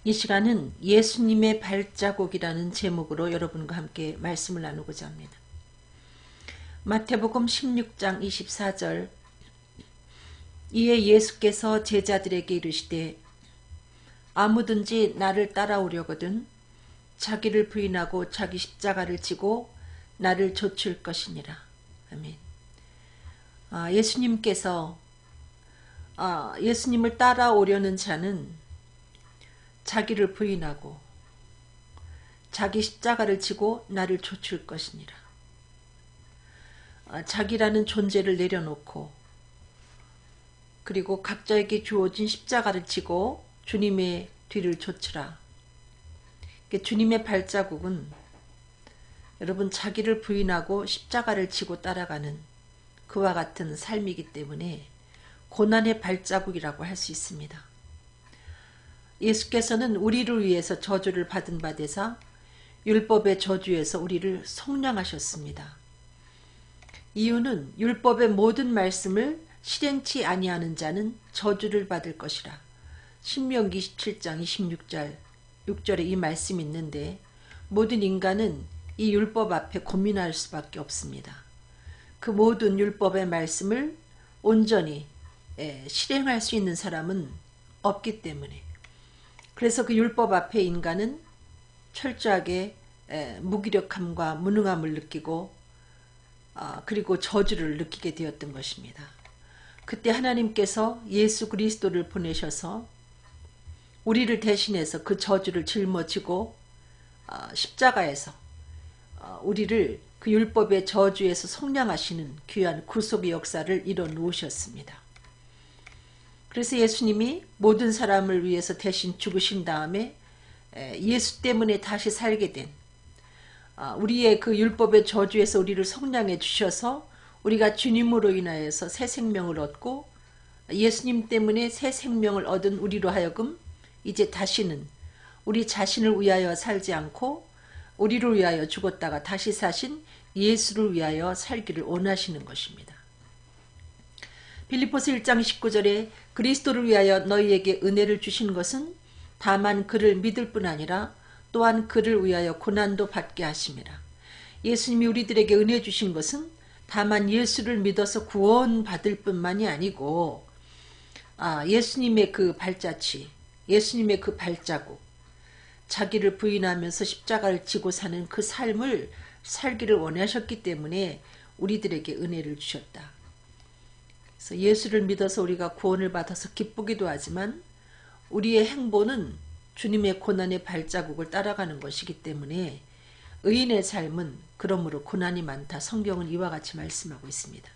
이 시간은 예수님의 발자국이라는 제목으로 여러분과 함께 말씀을 나누고자 합니다. 마태복음 16장 24절. 이에 예수께서 제자들에게 이르시되 아무든지 나를 따라오려거든 자기를 부인하고 자기 십자가를 지고 나를 좇을 것이니라. 아멘. 예수님께서 예수님을 따라오려는 자는 자기를 부인하고 자기 십자가를 지고 나를 좇을 것이니라. 자기라는 존재를 내려놓고 그리고 각자에게 주어진 십자가를 지고 주님의 뒤를 좇으라. 주님의 발자국은 여러분 자기를 부인하고 십자가를 지고 따라가는 그와 같은 삶이기 때문에 고난의 발자국이라고 할 수 있습니다. 예수께서는 우리를 위해서 저주를 받은 바 되사 율법의 저주에서 우리를 속량하셨습니다. 이유는 율법의 모든 말씀을 실행치 아니하는 자는 저주를 받을 것이라. 신명기 17장 26절에 이 말씀이 있는데 모든 인간은 이 율법 앞에 고민할 수밖에 없습니다. 그 모든 율법의 말씀을 온전히 실행할 수 있는 사람은 없기 때문에 그래서 그 율법 앞에 인간은 철저하게 무기력함과 무능함을 느끼고 그리고 저주를 느끼게 되었던 것입니다. 그때 하나님께서 예수 그리스도를 보내셔서 우리를 대신해서 그 저주를 짊어지고 십자가에서 우리를 그 율법의 저주에서 속량하시는 귀한 구속의 역사를 이뤄 놓으셨습니다. 그래서 예수님이 모든 사람을 위해서 대신 죽으신 다음에 예수 때문에 다시 살게 된 우리의 그 율법의 저주에서 우리를 속량해 주셔서 우리가 주님으로 인하여서 새 생명을 얻고 예수님 때문에 새 생명을 얻은 우리로 하여금 이제 다시는 우리 자신을 위하여 살지 않고 우리를 위하여 죽었다가 다시 사신 예수를 위하여 살기를 원하시는 것입니다. 빌립보서 1장 19절에 그리스도를 위하여 너희에게 은혜를 주신 것은 다만 그를 믿을 뿐 아니라 또한 그를 위하여 고난도 받게 하심이라. 예수님이 우리들에게 은혜 주신 것은 다만 예수를 믿어서 구원받을 뿐만이 아니고 예수님의 그 발자취, 예수님의 그 발자국, 자기를 부인하면서 십자가를 지고 사는 그 삶을 살기를 원하셨기 때문에 우리들에게 은혜를 주셨다. 그래서 예수를 믿어서 우리가 구원을 받아서 기쁘기도 하지만 우리의 행보는 주님의 고난의 발자국을 따라가는 것이기 때문에 의인의 삶은 그러므로 고난이 많다. 성경은 이와 같이 말씀하고 있습니다.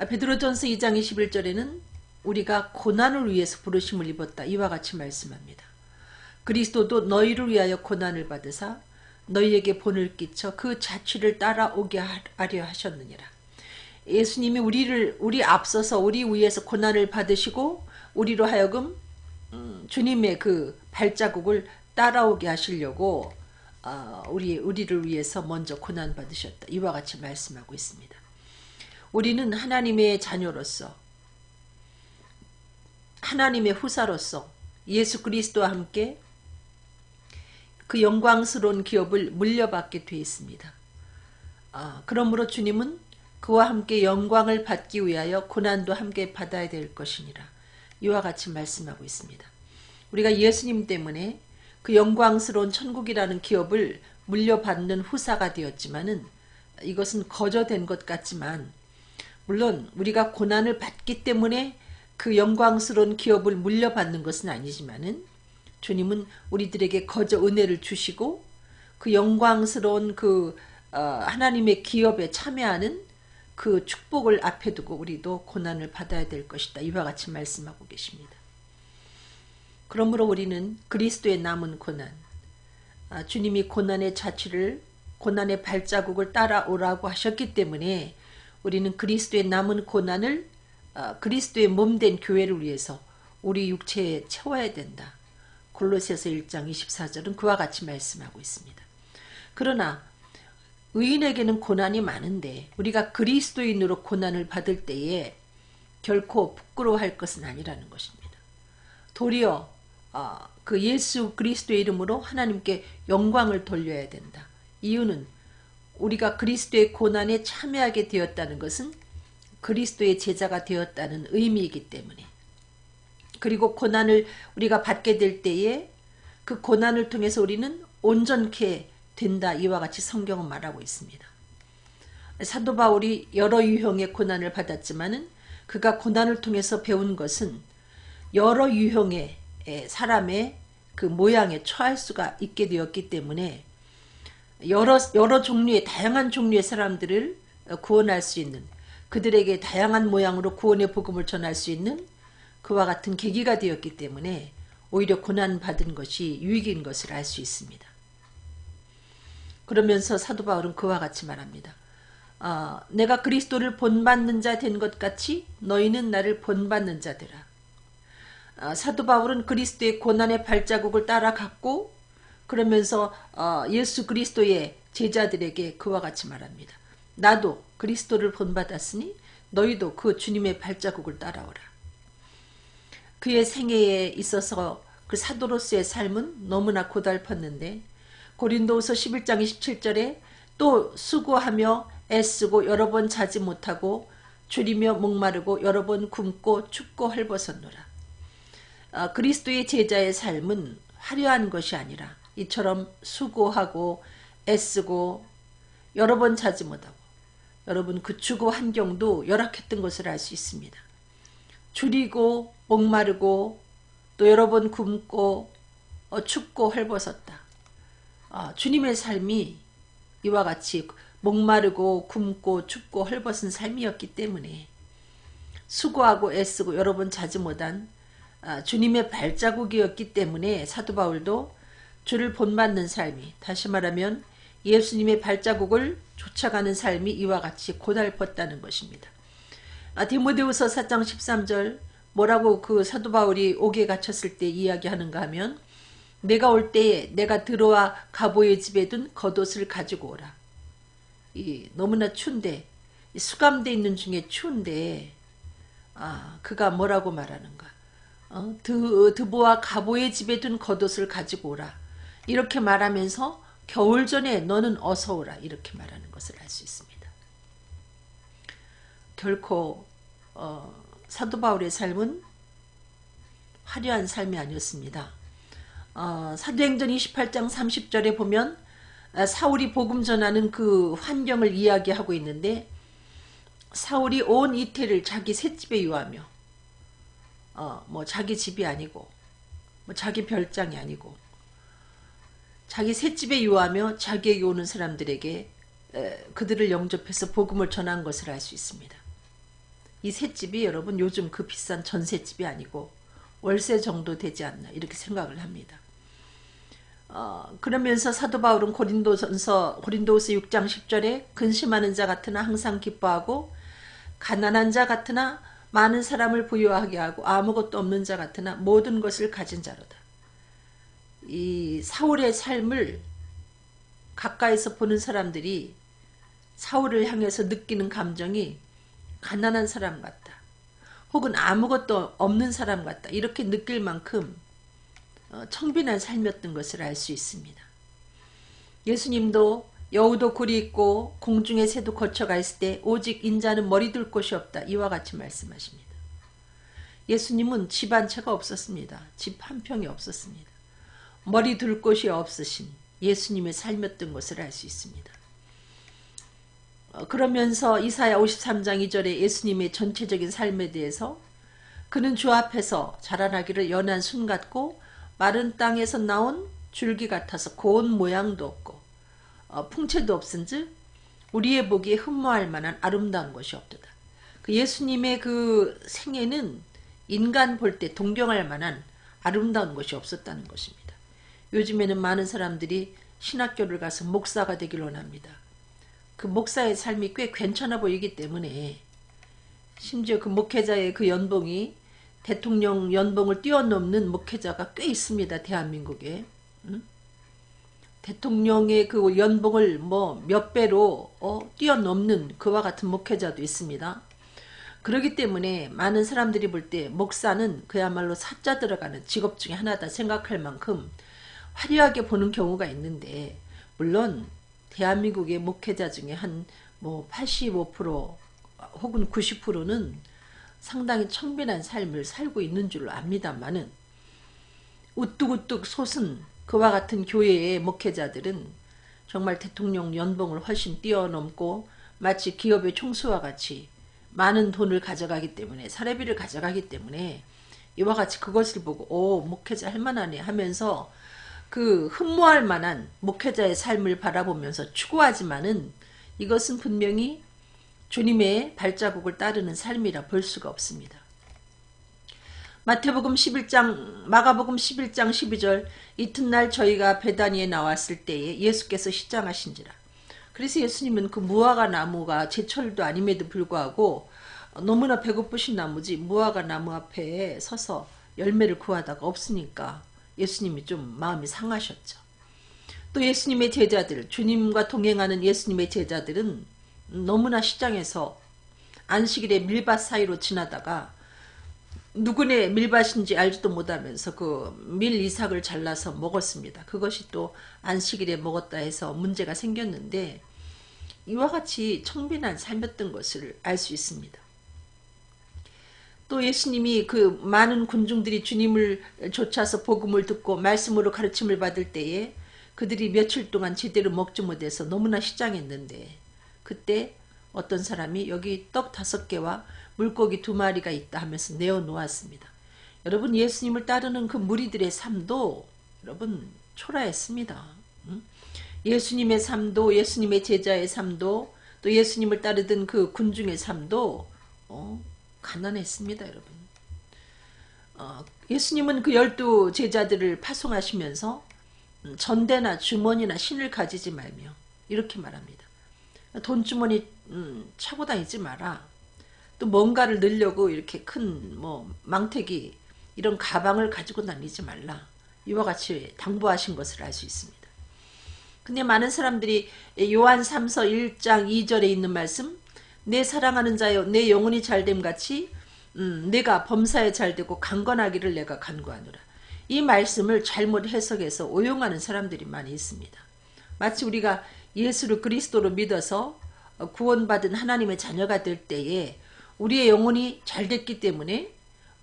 베드로전서 2장 21절에는 우리가 고난을 위해서 부르심을 입었다. 이와 같이 말씀합니다. 그리스도도 너희를 위하여 고난을 받으사 너희에게 본을 끼쳐 그 자취를 따라오게 하려 하셨느니라. 예수님이 우리 앞서서 우리 위해서 고난을 받으시고 우리로 하여금 주님의 그 발자국을 따라오게 하시려고 우리를 위해서 먼저 고난 받으셨다. 이와 같이 말씀하고 있습니다. 우리는 하나님의 자녀로서 하나님의 후사로서 예수 그리스도와 함께 그 영광스러운 기업을 물려받게 되어 있습니다. 그러므로 주님은 그와 함께 영광을 받기 위하여 고난도 함께 받아야 될 것이니라. 이와 같이 말씀하고 있습니다. 우리가 예수님 때문에 그 영광스러운 천국이라는 기업을 물려받는 후사가 되었지만은 이것은 거저된 것 같지만 물론 우리가 고난을 받기 때문에 그 영광스러운 기업을 물려받는 것은 아니지만은 주님은 우리들에게 거저 은혜를 주시고 그 영광스러운 그 하나님의 기업에 참여하는 그 축복을 앞에 두고 우리도 고난을 받아야 될 것이다. 이와 같이 말씀하고 계십니다. 그러므로 우리는 그리스도의 남은 고난, 주님이 고난의 자취를 고난의 발자국을 따라오라고 하셨기 때문에 우리는 그리스도의 남은 고난을 그리스도의 몸된 교회를 위해서 우리 육체에 채워야 된다. 골로새서 1장 24절은 그와 같이 말씀하고 있습니다. 그러나 의인에게는 고난이 많은데 우리가 그리스도인으로 고난을 받을 때에 결코 부끄러워할 것은 아니라는 것입니다. 도리어 그 예수 그리스도의 이름으로 하나님께 영광을 돌려야 된다. 이유는 우리가 그리스도의 고난에 참여하게 되었다는 것은 그리스도의 제자가 되었다는 의미이기 때문에, 그리고 고난을 우리가 받게 될 때에 그 고난을 통해서 우리는 온전케 된다. 이와 같이 성경은 말하고 있습니다. 사도 바울이 여러 유형의 고난을 받았지만은 그가 고난을 통해서 배운 것은 여러 유형의 사람의 그 모양에 처할 수가 있게 되었기 때문에 여러 종류의 다양한 종류의 사람들을 구원할 수 있는, 그들에게 다양한 모양으로 구원의 복음을 전할 수 있는 그와 같은 계기가 되었기 때문에 오히려 고난받은 것이 유익인 것을 알 수 있습니다. 그러면서 사도 바울은 그와 같이 말합니다. 내가 그리스도를 본받는 자 된 것 같이 너희는 나를 본받는 자되라. 사도 바울은 그리스도의 고난의 발자국을 따라갔고, 그러면서 예수 그리스도의 제자들에게 그와 같이 말합니다. 나도 그리스도를 본받았으니 너희도 그 주님의 발자국을 따라오라. 그의 생애에 있어서 그 사도로서의 삶은 너무나 고달팠는데, 고린도후서 11장 27절에 또 수고하며 애쓰고 여러 번 자지 못하고 줄이며 목마르고 여러 번 굶고 춥고 헐벗었노라. 그리스도의 제자의 삶은 화려한 것이 아니라 이처럼 수고하고 애쓰고 여러 번 자지 못하고, 여러분 그 주거 환경도 열악했던 것을 알 수 있습니다. 줄이고 목마르고 또 여러 번 굶고 춥고 헐벗었다. 주님의 삶이 이와 같이 목마르고 굶고 춥고 헐벗은 삶이었기 때문에 수고하고 애쓰고 여러 번 자지 못한 주님의 발자국이었기 때문에 사도 바울도 주를 본받는 삶이, 다시 말하면 예수님의 발자국을 쫓아가는 삶이 이와 같이 고달팠다는 것입니다. 디모데후서 4장 13절 뭐라고 그 사도 바울이 옥에 갇혔을 때 이야기하는가 하면, 내가 올 때에 내가 들어와 가보의 집에 둔 겉옷을 가지고 오라. 너무나 추운데, 수감되어 있는 중에 추운데 그가 뭐라고 말하는가. 드보와 가보의 집에 둔 겉옷을 가지고 오라. 이렇게 말하면서 겨울 전에 너는 어서 오라. 이렇게 말하는 것을 알 수 있습니다. 결코 사도 바울의 삶은 화려한 삶이 아니었습니다. 사도행전 28장 30절에 보면 사울이 복음 전하는 그 환경을 이야기하고 있는데, 사울이 온 이태를 자기 셋집에 유하며 뭐 자기 집이 아니고 뭐 자기 별장이 아니고 자기 셋집에 유하며 자기에게 오는 사람들에게 그들을 영접해서 복음을 전한 것을 알 수 있습니다. 이 셋집이 여러분 요즘 그 비싼 전셋집이 아니고 월세 정도 되지 않나 이렇게 생각을 합니다. 그러면서 사도 바울은 고린도후서 6장 10절에 근심하는 자 같으나 항상 기뻐하고 가난한 자 같으나 많은 사람을 부유하게 하고 아무것도 없는 자 같으나 모든 것을 가진 자로다. 이 사울의 삶을 가까이서 보는 사람들이 사울을 향해서 느끼는 감정이 가난한 사람 같다, 혹은 아무것도 없는 사람 같다, 이렇게 느낄 만큼 청빈한 삶이었던 것을 알 수 있습니다. 예수님도 여우도 굴이 있고 공중의 새도 거쳐가 있을 때 오직 인자는 머리 둘 곳이 없다. 이와 같이 말씀하십니다. 예수님은 집 한 채가 없었습니다. 집 한 평이 없었습니다. 머리 둘 곳이 없으신 예수님의 삶이었던 것을 알 수 있습니다. 그러면서 이사야 53장 2절에 예수님의 전체적인 삶에 대해서, 그는 주 앞에서 자라나기를 연한 순 같고 마른 땅에서 나온 줄기 같아서 고운 모양도 없고 풍채도 없은즉 우리의 보기에 흠모할 만한 아름다운 것이 없도다. 그 예수님의 그 생애는 인간 볼 때 동경할 만한 아름다운 것이 없었다는 것입니다. 요즘에는 많은 사람들이 신학교를 가서 목사가 되길 원합니다. 그 목사의 삶이 꽤 괜찮아 보이기 때문에, 심지어 그 목회자의 그 연봉이 대통령 연봉을 뛰어넘는 목회자가 꽤 있습니다. 대한민국에. 대통령의 그 연봉을 뭐 몇 배로 뛰어넘는 그와 같은 목회자도 있습니다. 그렇기 때문에 많은 사람들이 볼 때 목사는 그야말로 사자 들어가는 직업 중에 하나다 생각할 만큼 화려하게 보는 경우가 있는데, 물론 대한민국의 목회자 중에 한 뭐 85% 혹은 90%는 상당히 청빈한 삶을 살고 있는 줄로 압니다만은, 우뚝우뚝 솟은 그와 같은 교회의 목회자들은 정말 대통령 연봉을 훨씬 뛰어넘고 마치 기업의 총수와 같이 많은 돈을 가져가기 때문에, 사례비를 가져가기 때문에 이와 같이 그것을 보고 오, 목회자 할만하네 하면서 그 흠모할 만한 목회자의 삶을 바라보면서 추구하지만은, 이것은 분명히 주님의 발자국을 따르는 삶이라 볼 수가 없습니다. 마가복음 11장 12절, 이튿날 저희가 베다니에 나왔을 때에 예수께서 시장하신지라. 그래서 예수님은 그 무화과 나무가 제철도 아님에도 불구하고 너무나 배고프신 나무지 무화과 나무 앞에 서서 열매를 구하다가 없으니까 예수님이 좀 마음이 상하셨죠. 또 예수님의 제자들, 주님과 동행하는 예수님의 제자들은 너무나 시장에서 안식일에 밀밭 사이로 지나다가 누구네 밀밭인지 알지도 못하면서 그 밀 이삭을 잘라서 먹었습니다. 그것이 또 안식일에 먹었다 해서 문제가 생겼는데, 이와 같이 청빈한 삶이었던 것을 알 수 있습니다. 또 예수님이 그 많은 군중들이 주님을 쫓아서 복음을 듣고 말씀으로 가르침을 받을 때에 그들이 며칠 동안 제대로 먹지 못해서 너무나 시장했는데, 그때 어떤 사람이 여기 떡 5개와 물고기 2마리가 있다 하면서 내어놓았습니다. 여러분, 예수님을 따르는 그 무리들의 삶도 여러분 초라했습니다. 예수님의 삶도, 예수님의 제자의 삶도, 또 예수님을 따르던 그 군중의 삶도 가난했습니다. 여러분, 예수님은 그 12 제자들을 파송하시면서 전대나 주머니나 신을 가지지 말며 이렇게 말합니다. 돈주머니 차고 다니지 마라. 또 뭔가를 넣으려고 이렇게 큰 뭐 망태기 이런 가방을 가지고 다니지 말라. 이와 같이 당부하신 것을 알 수 있습니다. 근데 많은 사람들이 요한 3서 1장 2절에 있는 말씀, 내 사랑하는 자여 내 영혼이 잘됨 같이 내가 범사에 잘되고 강건하기를 내가 간구하노라. 이 말씀을 잘못 해석해서 오용하는 사람들이 많이 있습니다. 마치 우리가 예수를 그리스도로 믿어서 구원받은 하나님의 자녀가 될 때에 우리의 영혼이 잘됐기 때문에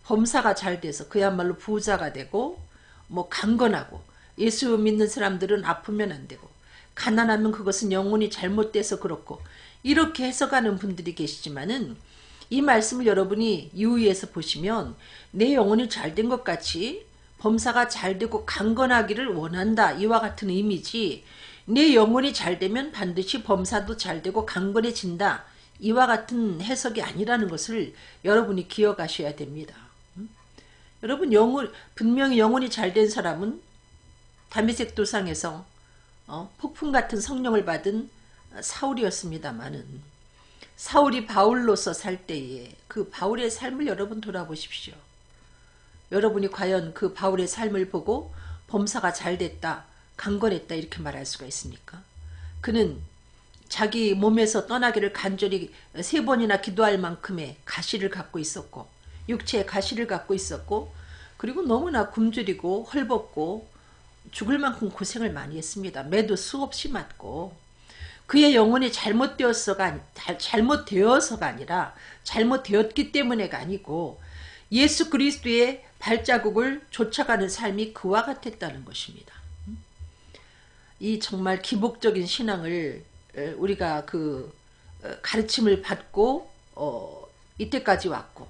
범사가 잘돼서 그야말로 부자가 되고 뭐 강건하고, 예수 믿는 사람들은 아프면 안 되고, 가난하면 그것은 영혼이 잘못돼서 그렇고, 이렇게 해석하는 분들이 계시지만은, 이 말씀을 여러분이 유의해서 보시면 내 영혼이 잘된 것 같이 범사가 잘되고 강건하기를 원한다, 이와 같은 의미지, 내 영혼이 잘되면 반드시 범사도 잘되고 강건해진다, 이와 같은 해석이 아니라는 것을 여러분이 기억하셔야 됩니다. 여러분, 분명히 영혼이 잘된 사람은 다메섹 도상에서 폭풍 같은 성령을 받은 사울이었습니다마는, 사울이 바울로서 살 때에 그 바울의 삶을 여러분 돌아보십시오. 여러분이 과연 그 바울의 삶을 보고 범사가 잘됐다, 강건했다 이렇게 말할 수가 있습니까? 그는 자기 몸에서 떠나기를 간절히 3번이나 기도할 만큼의 가시를 갖고 있었고, 육체의 가시를 갖고 있었고, 그리고 너무나 굶주리고 헐벗고 죽을 만큼 고생을 많이 했습니다. 매도 수없이 맞고, 그의 영혼이 잘못되어서가 아니라 잘못되었기 때문에가 아니고 예수 그리스도의 발자국을 쫓아가는 삶이 그와 같았다는 것입니다. 이 정말 기복적인 신앙을 우리가 그 가르침을 받고 이때까지 왔고,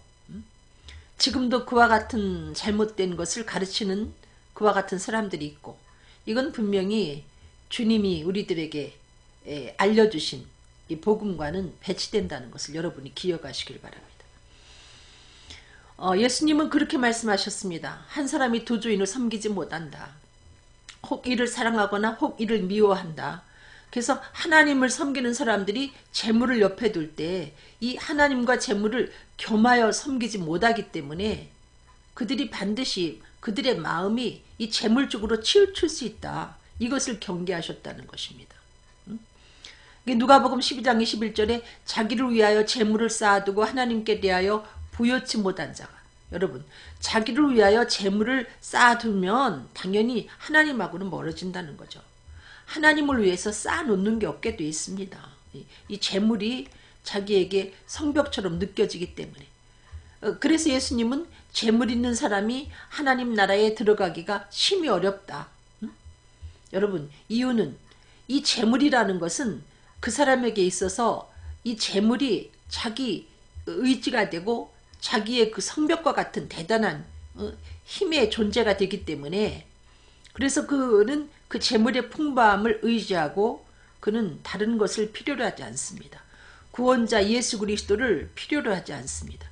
지금도 그와 같은 잘못된 것을 가르치는 그와 같은 사람들이 있고, 이건 분명히 주님이 우리들에게 알려주신 이 복음과는 배치된다는 것을 여러분이 기억하시길 바랍니다. 예수님은 그렇게 말씀하셨습니다. 한 사람이 두 주인을 섬기지 못한다. 혹 이를 사랑하거나 혹 이를 미워한다. 그래서 하나님을 섬기는 사람들이 재물을 옆에 둘 때 이 하나님과 재물을 겸하여 섬기지 못하기 때문에 그들이 반드시 그들의 마음이 이 재물 쪽으로 치우칠 수 있다. 이것을 경계하셨다는 것입니다. 누가복음 12장 21절에 자기를 위하여 재물을 쌓아두고 하나님께 대하여 부여치 못한 자가, 여러분 자기를 위하여 재물을 쌓아두면 당연히 하나님하고는 멀어진다는 거죠. 하나님을 위해서 쌓아놓는 게 없게 돼 있습니다. 이 재물이 자기에게 성벽처럼 느껴지기 때문에. 그래서 예수님은 재물 있는 사람이 하나님 나라에 들어가기가 심히 어렵다. 여러분, 이유는 이 재물이라는 것은 그 사람에게 있어서 이 재물이 자기 의지가 되고 자기의 그 성벽과 같은 대단한 힘의 존재가 되기 때문에, 그래서 그는 그 재물의 풍부함을 의지하고 그는 다른 것을 필요로 하지 않습니다. 구원자 예수 그리스도를 필요로 하지 않습니다.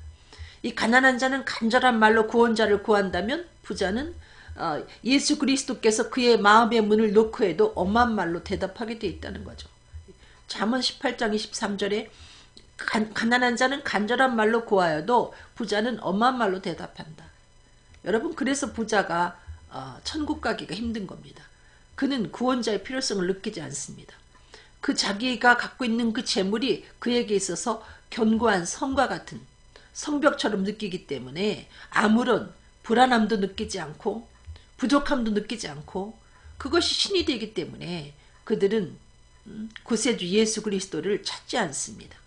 이 가난한 자는 간절한 말로 구원자를 구한다면, 부자는 예수 그리스도께서 그의 마음의 문을 놓고 해도 엄한 말로 대답하게 돼 있다는 거죠. 잠언 18장 23절에 가난한 자는 간절한 말로 구하여도 부자는 엄한 말로 대답한다. 여러분, 그래서 부자가 천국 가기가 힘든 겁니다. 그는 구원자의 필요성을 느끼지 않습니다. 그 자기가 갖고 있는 그 재물이 그에게 있어서 견고한 성과 같은 성벽처럼 느끼기 때문에 아무런 불안함도 느끼지 않고 부족함도 느끼지 않고, 그것이 신이 되기 때문에 그들은 구세주 예수 그리스도를 찾지 않습니다.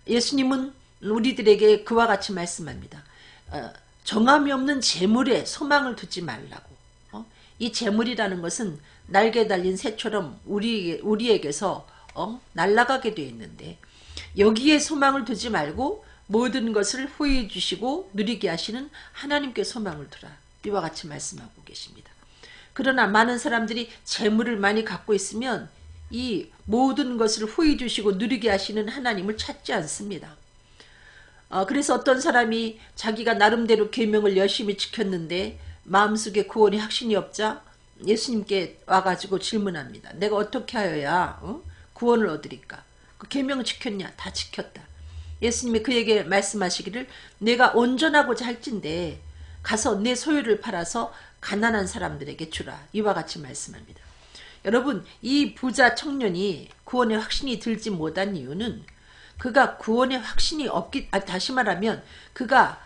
예수님은 우리들에게 그와 같이 말씀합니다. 정함이 없는 재물에 소망을 두지 말라고. 이 재물이라는 것은 날개 달린 새처럼 우리에게서 날아가게 되어 있는데, 여기에 소망을 두지 말고 모든 것을 후회해 주시고 누리게 하시는 하나님께 소망을 두라. 이와 같이 말씀하고 계십니다. 그러나 많은 사람들이 재물을 많이 갖고 있으면 이 모든 것을 후회해 주시고 누리게 하시는 하나님을 찾지 않습니다. 그래서 어떤 사람이 자기가 나름대로 계명을 열심히 지켰는데 마음속에 구원의 확신이 없자 예수님께 와가지고 질문합니다. 내가 어떻게 하여야 구원을 얻으리까? 그 계명 지켰냐? 다 지켰다. 예수님이 그에게 말씀하시기를, 내가 온전하고자 할진대 가서 내 소유를 팔아서 가난한 사람들에게 주라. 이와 같이 말씀합니다. 여러분, 이 부자 청년이 구원의 확신이 들지 못한 이유는 그가 구원의 확신이 없기, 다시 말하면 그가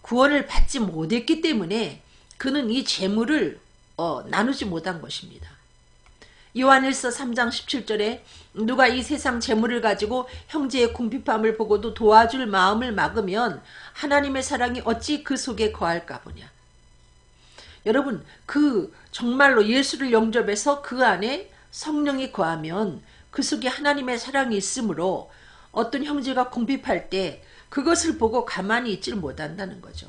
구원을 받지 못했기 때문에 그는 이 재물을 나누지 못한 것입니다. 요한일서 3장 17절에 누가 이 세상 재물을 가지고 형제의 궁핍함을 보고도 도와줄 마음을 막으면 하나님의 사랑이 어찌 그 속에 거할까 보냐. 여러분, 그 정말로 예수를 영접해서 그 안에 성령이 거하면 그 속에 하나님의 사랑이 있으므로 어떤 형제가 궁핍할 때 그것을 보고 가만히 있질 못한다는 거죠.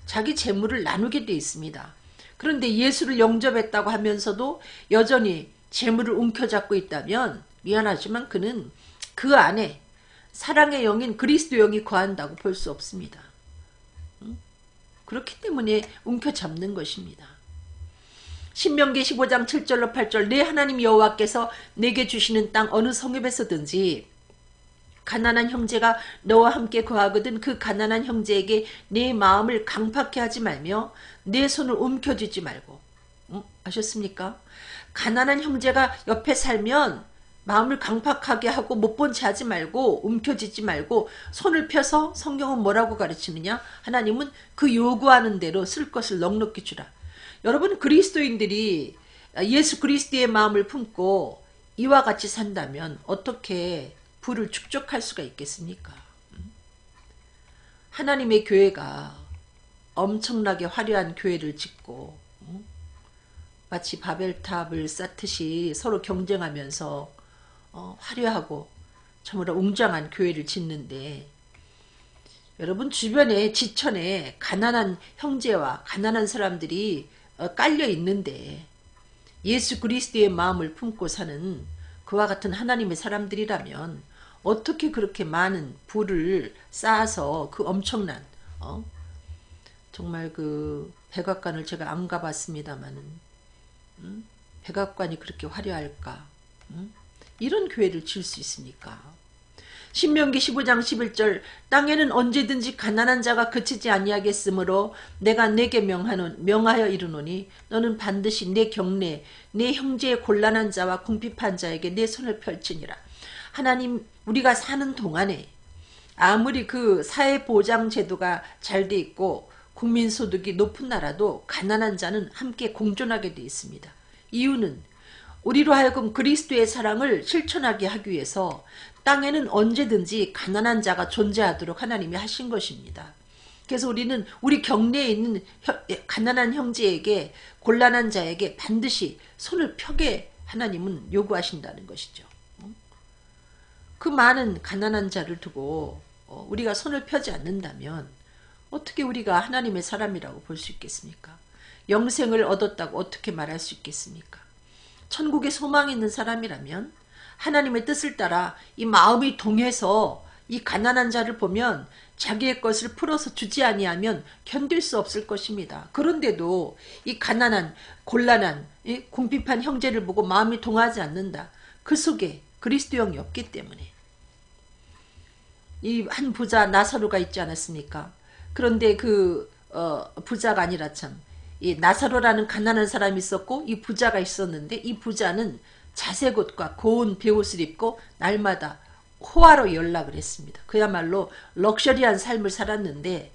자기 재물을 나누게 돼 있습니다. 그런데 예수를 영접했다고 하면서도 여전히 재물을 움켜잡고 있다면 미안하지만 그는 그 안에 사랑의 영인 그리스도 영이 거한다고 볼 수 없습니다. 그렇기 때문에 움켜잡는 것입니다. 신명기 15장 7절로 8절, 내 하나님 여호와께서 내게 주시는 땅 어느 성읍에서든지 가난한 형제가 너와 함께 거하거든 그 가난한 형제에게 내 마음을 강팍해 하지 말며 내 손을 움켜쥐지 말고. 아셨습니까? 가난한 형제가 옆에 살면 마음을 강팍하게 하고 못 본 채 하지 말고 움켜쥐지 말고 손을 펴서, 성경은 뭐라고 가르치느냐? 하나님은 그 요구하는 대로 쓸 것을 넉넉히 주라. 여러분, 그리스도인들이 예수 그리스도의 마음을 품고 이와 같이 산다면 어떻게 부를 축적할 수가 있겠습니까? 하나님의 교회가 엄청나게 화려한 교회를 짓고 마치 바벨탑을 쌓듯이 서로 경쟁하면서 화려하고 참으로 웅장한 교회를 짓는데, 여러분 주변에 지천에 가난한 형제와 가난한 사람들이 깔려 있는데 예수 그리스도의 마음을 품고 사는 그와 같은 하나님의 사람들이라면 어떻게 그렇게 많은 부를 쌓아서 그 엄청난 정말 그 백악관을 제가 안 가봤습니다마는 백악관이 그렇게 화려할까? 이런 교회를 지을 수 있습니까? 신명기 15장 11절, 땅에는 언제든지 가난한 자가 그치지 아니하겠으므로 내가 내게 명하여 이르노니 너는 반드시 내 경내 내 형제의 곤란한 자와 궁핍한 자에게 내 손을 펼치니라. 하나님 우리가 사는 동안에 아무리 그 사회보장제도가 잘 돼 있고 국민소득이 높은 나라도 가난한 자는 함께 공존하게 돼 있습니다. 이유는 우리로 하여금 그리스도의 사랑을 실천하게 하기 위해서 땅에는 언제든지 가난한 자가 존재하도록 하나님이 하신 것입니다. 그래서 우리는 우리 격내에 있는 가난한 형제에게, 곤란한 자에게 반드시 손을 펴게 하나님은 요구하신다는 것이죠. 그 많은 가난한 자를 두고 우리가 손을 펴지 않는다면 어떻게 우리가 하나님의 사람이라고 볼 수 있겠습니까? 영생을 얻었다고 어떻게 말할 수 있겠습니까? 천국에 소망이 있는 사람이라면 하나님의 뜻을 따라 이 마음이 동해서 이 가난한 자를 보면 자기의 것을 풀어서 주지 아니하면 견딜 수 없을 것입니다. 그런데도 이 가난한, 곤란한, 궁핍한 형제를 보고 마음이 동하지 않는다. 그 속에 그리스도 영이 없기 때문에. 이 한 부자 나사로가 있지 않았습니까? 그런데 그 부자가 아니라 참 이 나사로라는 가난한 사람이 있었고 이 부자가 있었는데 이 부자는 자색 옷과 고운 베옷을 입고 날마다 호화로 연락을 했습니다. 그야말로 럭셔리한 삶을 살았는데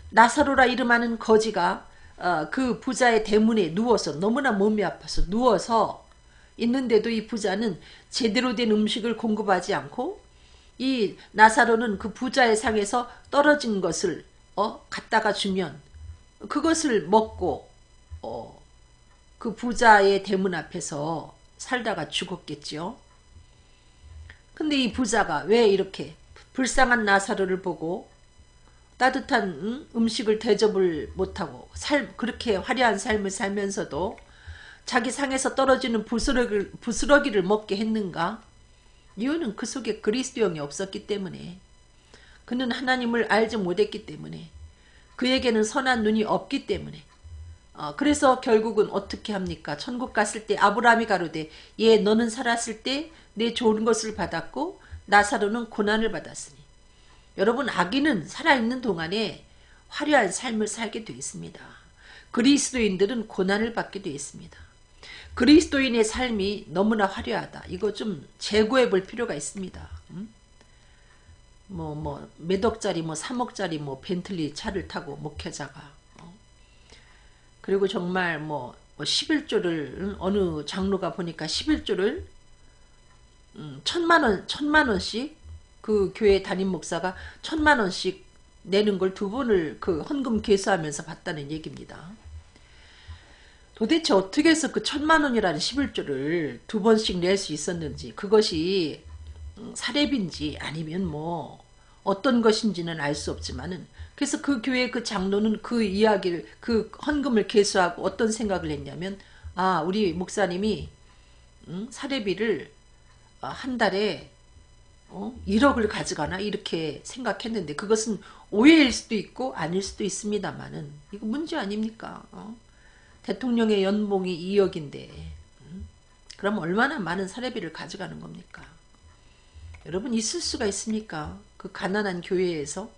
나사로라 이름하는 거지가 그 부자의 대문에 누워서 너무나 몸이 아파서 누워서 있는데도 이 부자는 제대로 된 음식을 공급하지 않고 이 나사로는 그 부자의 상에서 떨어진 것을 갖다가 주면 그것을 먹고 그 부자의 대문 앞에서 살다가 죽었겠지요. 근데 이 부자가 왜 이렇게 불쌍한 나사로를 보고 따뜻한 음식을 대접을 못하고 그렇게 화려한 삶을 살면서도 자기 상에서 떨어지는 부스러기를 먹게 했는가? 이유는 그 속에 그리스도 영이 없었기 때문에, 그는 하나님을 알지 못했기 때문에, 그에게는 선한 눈이 없기 때문에, 그래서 결국은 어떻게 합니까? 천국 갔을 때 아브라함이 가로되 예 너는 살았을 때 내 좋은 것을 받았고 나사로는 고난을 받았으니. 여러분, 악인은 살아있는 동안에 화려한 삶을 살게 되어 있습니다. 그리스도인들은 고난을 받게 되어 있습니다. 그리스도인의 삶이 너무나 화려하다. 이거 좀 재고해 볼 필요가 있습니다. 몇 억짜리 3억짜리 벤틀리 차를 타고 목회자가 그리고 정말 11조를 어느 장로가 보니까 11조를 1,000만 원씩 그 교회 담임 목사가 1,000만 원씩 내는 걸 2번을 그 헌금 계수하면서 봤다는 얘기입니다. 도대체 어떻게 해서 그 1,000만 원이라는 11조를 2번씩 낼 수 있었는지, 그것이 사례비인지 아니면 어떤 것인지는 알 수 없지만은, 그래서 그 교회 그 장로는 그 이야기를, 그 헌금을 계수하고 어떤 생각을 했냐면, 우리 목사님이 사례비를 한 달에 1억을 가져가나 이렇게 생각했는데, 그것은 오해일 수도 있고 아닐 수도 있습니다만은 이거 문제 아닙니까? 대통령의 연봉이 2억인데 그럼 얼마나 많은 사례비를 가져가는 겁니까? 여러분, 있을 수가 있습니까? 그 가난한 교회에서.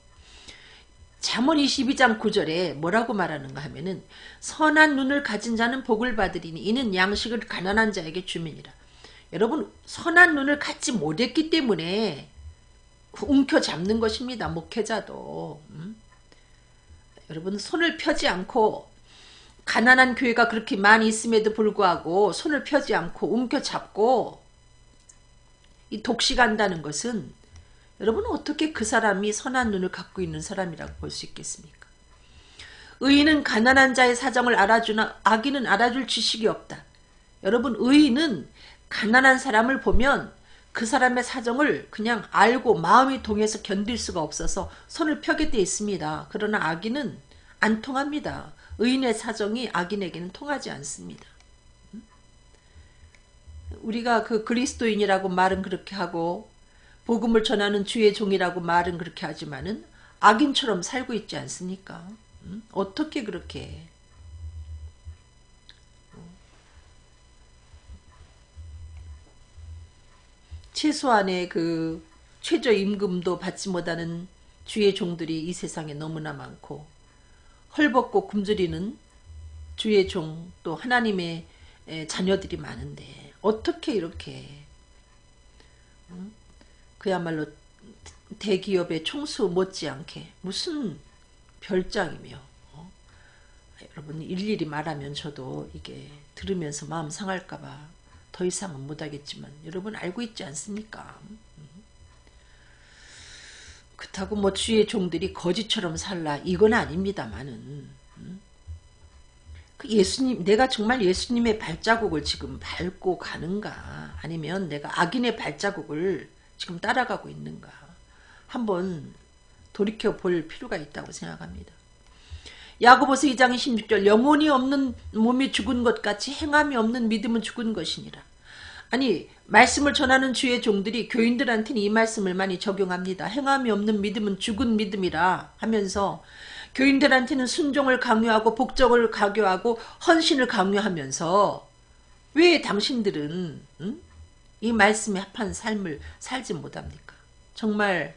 잠언 22장 9절에 뭐라고 말하는가 하면은 선한 눈을 가진 자는 복을 받으리니 이는 양식을 가난한 자에게 주민이라. 여러분, 선한 눈을 갖지 못했기 때문에 움켜잡는 것입니다. 목회자도. 여러분, 손을 펴지 않고, 가난한 교회가 그렇게 많이 있음에도 불구하고 손을 펴지 않고 움켜잡고 이 독식한다는 것은, 여러분, 어떻게 그 사람이 선한 눈을 갖고 있는 사람이라고 볼 수 있겠습니까? 의인은 가난한 자의 사정을 알아주나 악인은 알아줄 지식이 없다. 여러분, 의인은 가난한 사람을 보면 그 사람의 사정을 그냥 알고 마음이 동해서 견딜 수가 없어서 손을 펴게 돼 있습니다. 그러나 악인은 안 통합니다. 의인의 사정이 악인에게는 통하지 않습니다. 우리가 그 그리스도인이라고 말은 그렇게 하고 복음을 전하는 주의 종이라고 말은 그렇게 하지만은 악인처럼 살고 있지 않습니까? 어떻게 그렇게 최소한의 그 최저임금도 받지 못하는 주의 종들이 이 세상에 너무나 많고, 헐벗고 굶주리는 주의 종, 또 하나님의 자녀들이 많은데 어떻게 이렇게 그야말로 대기업의 총수 못지않게 무슨 별장이며 여러분 일일이 말하면 저도 이게 들으면서 마음 상할까봐 더 이상은 못하겠지만 여러분 알고 있지 않습니까? 그렇다고 뭐 주의 종들이 거지처럼 살라 이건 아닙니다만은 그 예수님 내가 정말 예수님의 발자국을 지금 밟고 가는가 아니면 내가 악인의 발자국을 지금 따라가고 있는가 한번 돌이켜 볼 필요가 있다고 생각합니다. 야고보서 2장 16절 영혼이 없는 몸이 죽은 것 같이 행함이 없는 믿음은 죽은 것이니라. 아니 말씀을 전하는 주의 종들이 교인들한테는 이 말씀을 많이 적용합니다. 행함이 없는 믿음은 죽은 믿음이라 하면서 교인들한테는 순종을 강요하고 복종을 강요하고 헌신을 강요하면서 왜 당신들은 이 말씀에 합한 삶을 살지 못합니까? 정말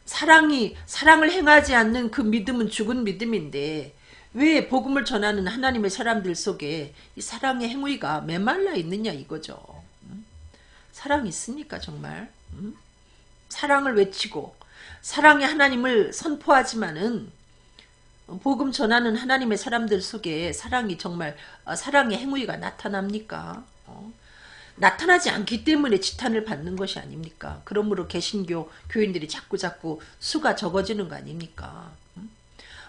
사랑을 행하지 않는 그 믿음은 죽은 믿음인데 왜 복음을 전하는 하나님의 사람들 속에 이 사랑의 행위가 메말라 있느냐 이거죠. 사랑이 있습니까 정말? 사랑을 외치고 사랑의 하나님을 선포하지만은 복음 전하는 하나님의 사람들 속에 사랑이 정말 사랑의 행위가 나타납니까? 나타나지 않기 때문에 지탄을 받는 것이 아닙니까? 그러므로 개신교 교인들이 자꾸 수가 적어지는 거 아닙니까?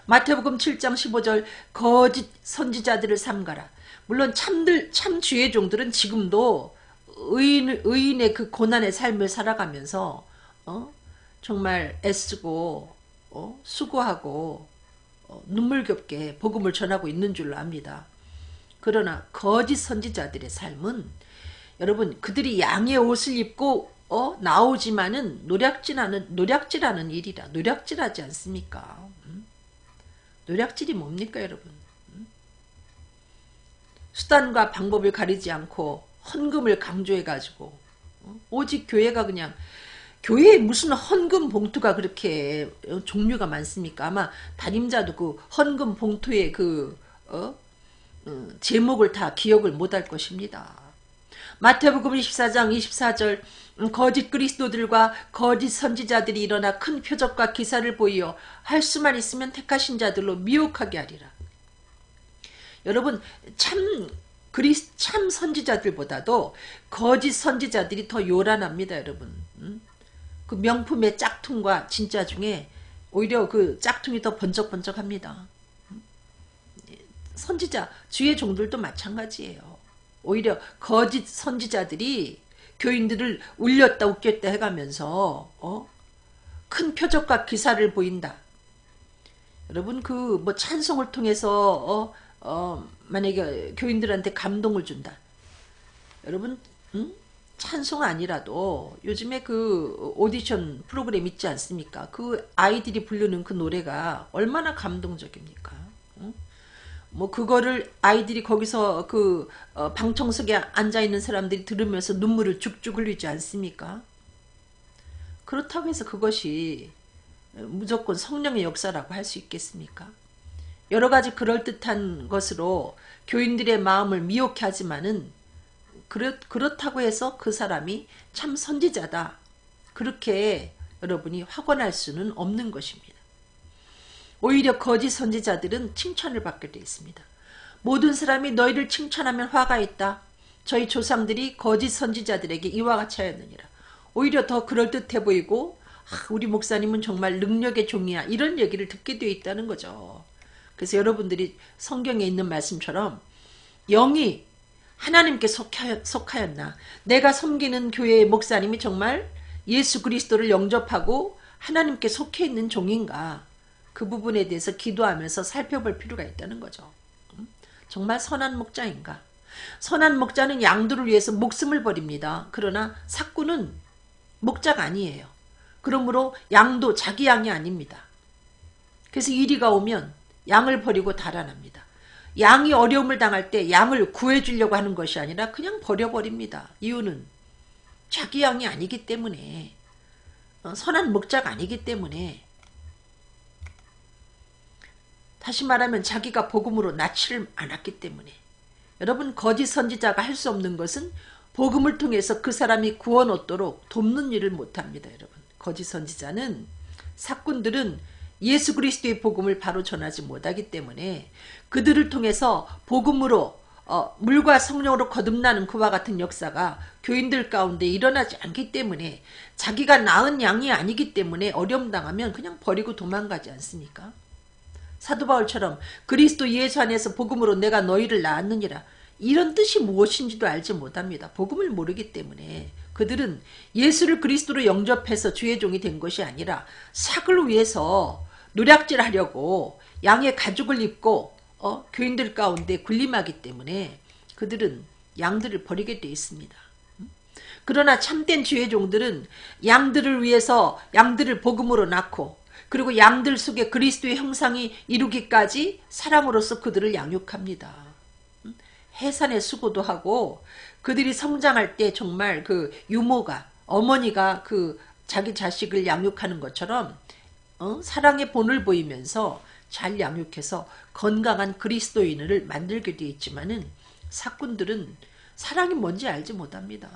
마태복음 7장 15절 거짓 선지자들을 삼가라. 물론 참 주의 종들은 지금도 의인의 그 고난의 삶을 살아가면서 정말 애쓰고 수고하고 눈물겹게 복음을 전하고 있는 줄로 압니다. 그러나 거짓 선지자들의 삶은 여러분 그들이 양의 옷을 입고 나오지만은 노략질하는 일이라 노략질하지 않습니까? 노략질이 뭡니까 여러분? 수단과 방법을 가리지 않고 헌금을 강조해가지고 오직 교회가 그냥 교회에 무슨 헌금 봉투가 그렇게 종류가 많습니까? 아마 담임자도 그 헌금 봉투의 그 제목을 다 기억을 못할 것입니다. 마태복음 24장 24절 거짓 그리스도들과 거짓 선지자들이 일어나 큰 표적과 기사를 보이어 할 수만 있으면 택하신 자들로 미혹하게 하리라. 여러분 참 선지자들보다도 거짓 선지자들이 더 요란합니다. 여러분 그 명품의 짝퉁과 진짜 중에 오히려 그 짝퉁이 더 번쩍번쩍합니다. 선지자 주의 종들도 마찬가지예요. 오히려 거짓 선지자들이 교인들을 울렸다 웃겼다 해가면서 큰 표적과 기사를 보인다. 여러분 그 뭐 찬송을 통해서 만약에 교인들한테 감동을 준다. 여러분 찬송 아니라도 요즘에 그 오디션 프로그램 있지 않습니까? 그 아이들이 부르는 그 노래가 얼마나 감동적입니까? 뭐 그거를 아이들이 거기서 그 방청석에 앉아있는 사람들이 들으면서 눈물을 쭉쭉 흘리지 않습니까? 그렇다고 해서 그것이 무조건 성령의 역사라고 할 수 있겠습니까? 여러 가지 그럴듯한 것으로 교인들의 마음을 미혹해 하지만은 그렇다고 해서 그 사람이 참 선지자다. 그렇게 여러분이 확언할 수는 없는 것입니다. 오히려 거짓 선지자들은 칭찬을 받게 되어 있습니다. 모든 사람이 너희를 칭찬하면 화가 있다. 저희 조상들이 거짓 선지자들에게 이와 같이 하였느니라. 오히려 더 그럴듯해 보이고 우리 목사님은 정말 능력의 종이야. 이런 얘기를 듣게 되어 있다는 거죠. 그래서 여러분들이 성경에 있는 말씀처럼 영이 하나님께 속하였나. 내가 섬기는 교회의 목사님이 정말 예수 그리스도를 영접하고 하나님께 속해 있는 종인가. 그 부분에 대해서 기도하면서 살펴볼 필요가 있다는 거죠. 정말 선한 목자인가? 선한 목자는 양들을 위해서 목숨을 버립니다. 그러나 삭구는 목자가 아니에요. 그러므로 양도 자기 양이 아닙니다. 그래서 이리가 오면 양을 버리고 달아납니다. 양이 어려움을 당할 때 양을 구해주려고 하는 것이 아니라 그냥 버려버립니다. 이유는 자기 양이 아니기 때문에 선한 목자가 아니기 때문에 다시 말하면 자기가 복음으로 낯을 않았기 때문에 여러분 거짓 선지자가 할 수 없는 것은 복음을 통해서 그 사람이 구원 얻도록 돕는 일을 못합니다. 여러분, 거짓 선지자는, 사꾼들은 예수 그리스도의 복음을 바로 전하지 못하기 때문에 그들을 통해서 복음으로 물과 성령으로 거듭나는 그와 같은 역사가 교인들 가운데 일어나지 않기 때문에, 자기가 낳은 양이 아니기 때문에 어려움 당하면 그냥 버리고 도망가지 않습니까? 사도 바울처럼 그리스도 예수 안에서 복음으로 내가 너희를 낳았느니라, 이런 뜻이 무엇인지도 알지 못합니다. 복음을 모르기 때문에. 그들은 예수를 그리스도로 영접해서 주의 종이 된 것이 아니라 삭을 위해서 노략질하려고 양의 가죽을 입고 교인들 가운데 군림하기 때문에 그들은 양들을 버리게 돼 있습니다. 그러나 참된 주의 종들은 양들을 위해서 양들을 복음으로 낳고, 그리고 양들 속에 그리스도의 형상이 이루기까지 사랑으로서 그들을 양육합니다. 해산의 수고도 하고, 그들이 성장할 때 정말 그 유모가, 어머니가 그 자기 자식을 양육하는 것처럼 사랑의 본을 보이면서 잘 양육해서 건강한 그리스도인을 만들게 되어 있지만은, 사꾼들은 사랑이 뭔지 알지 못합니다.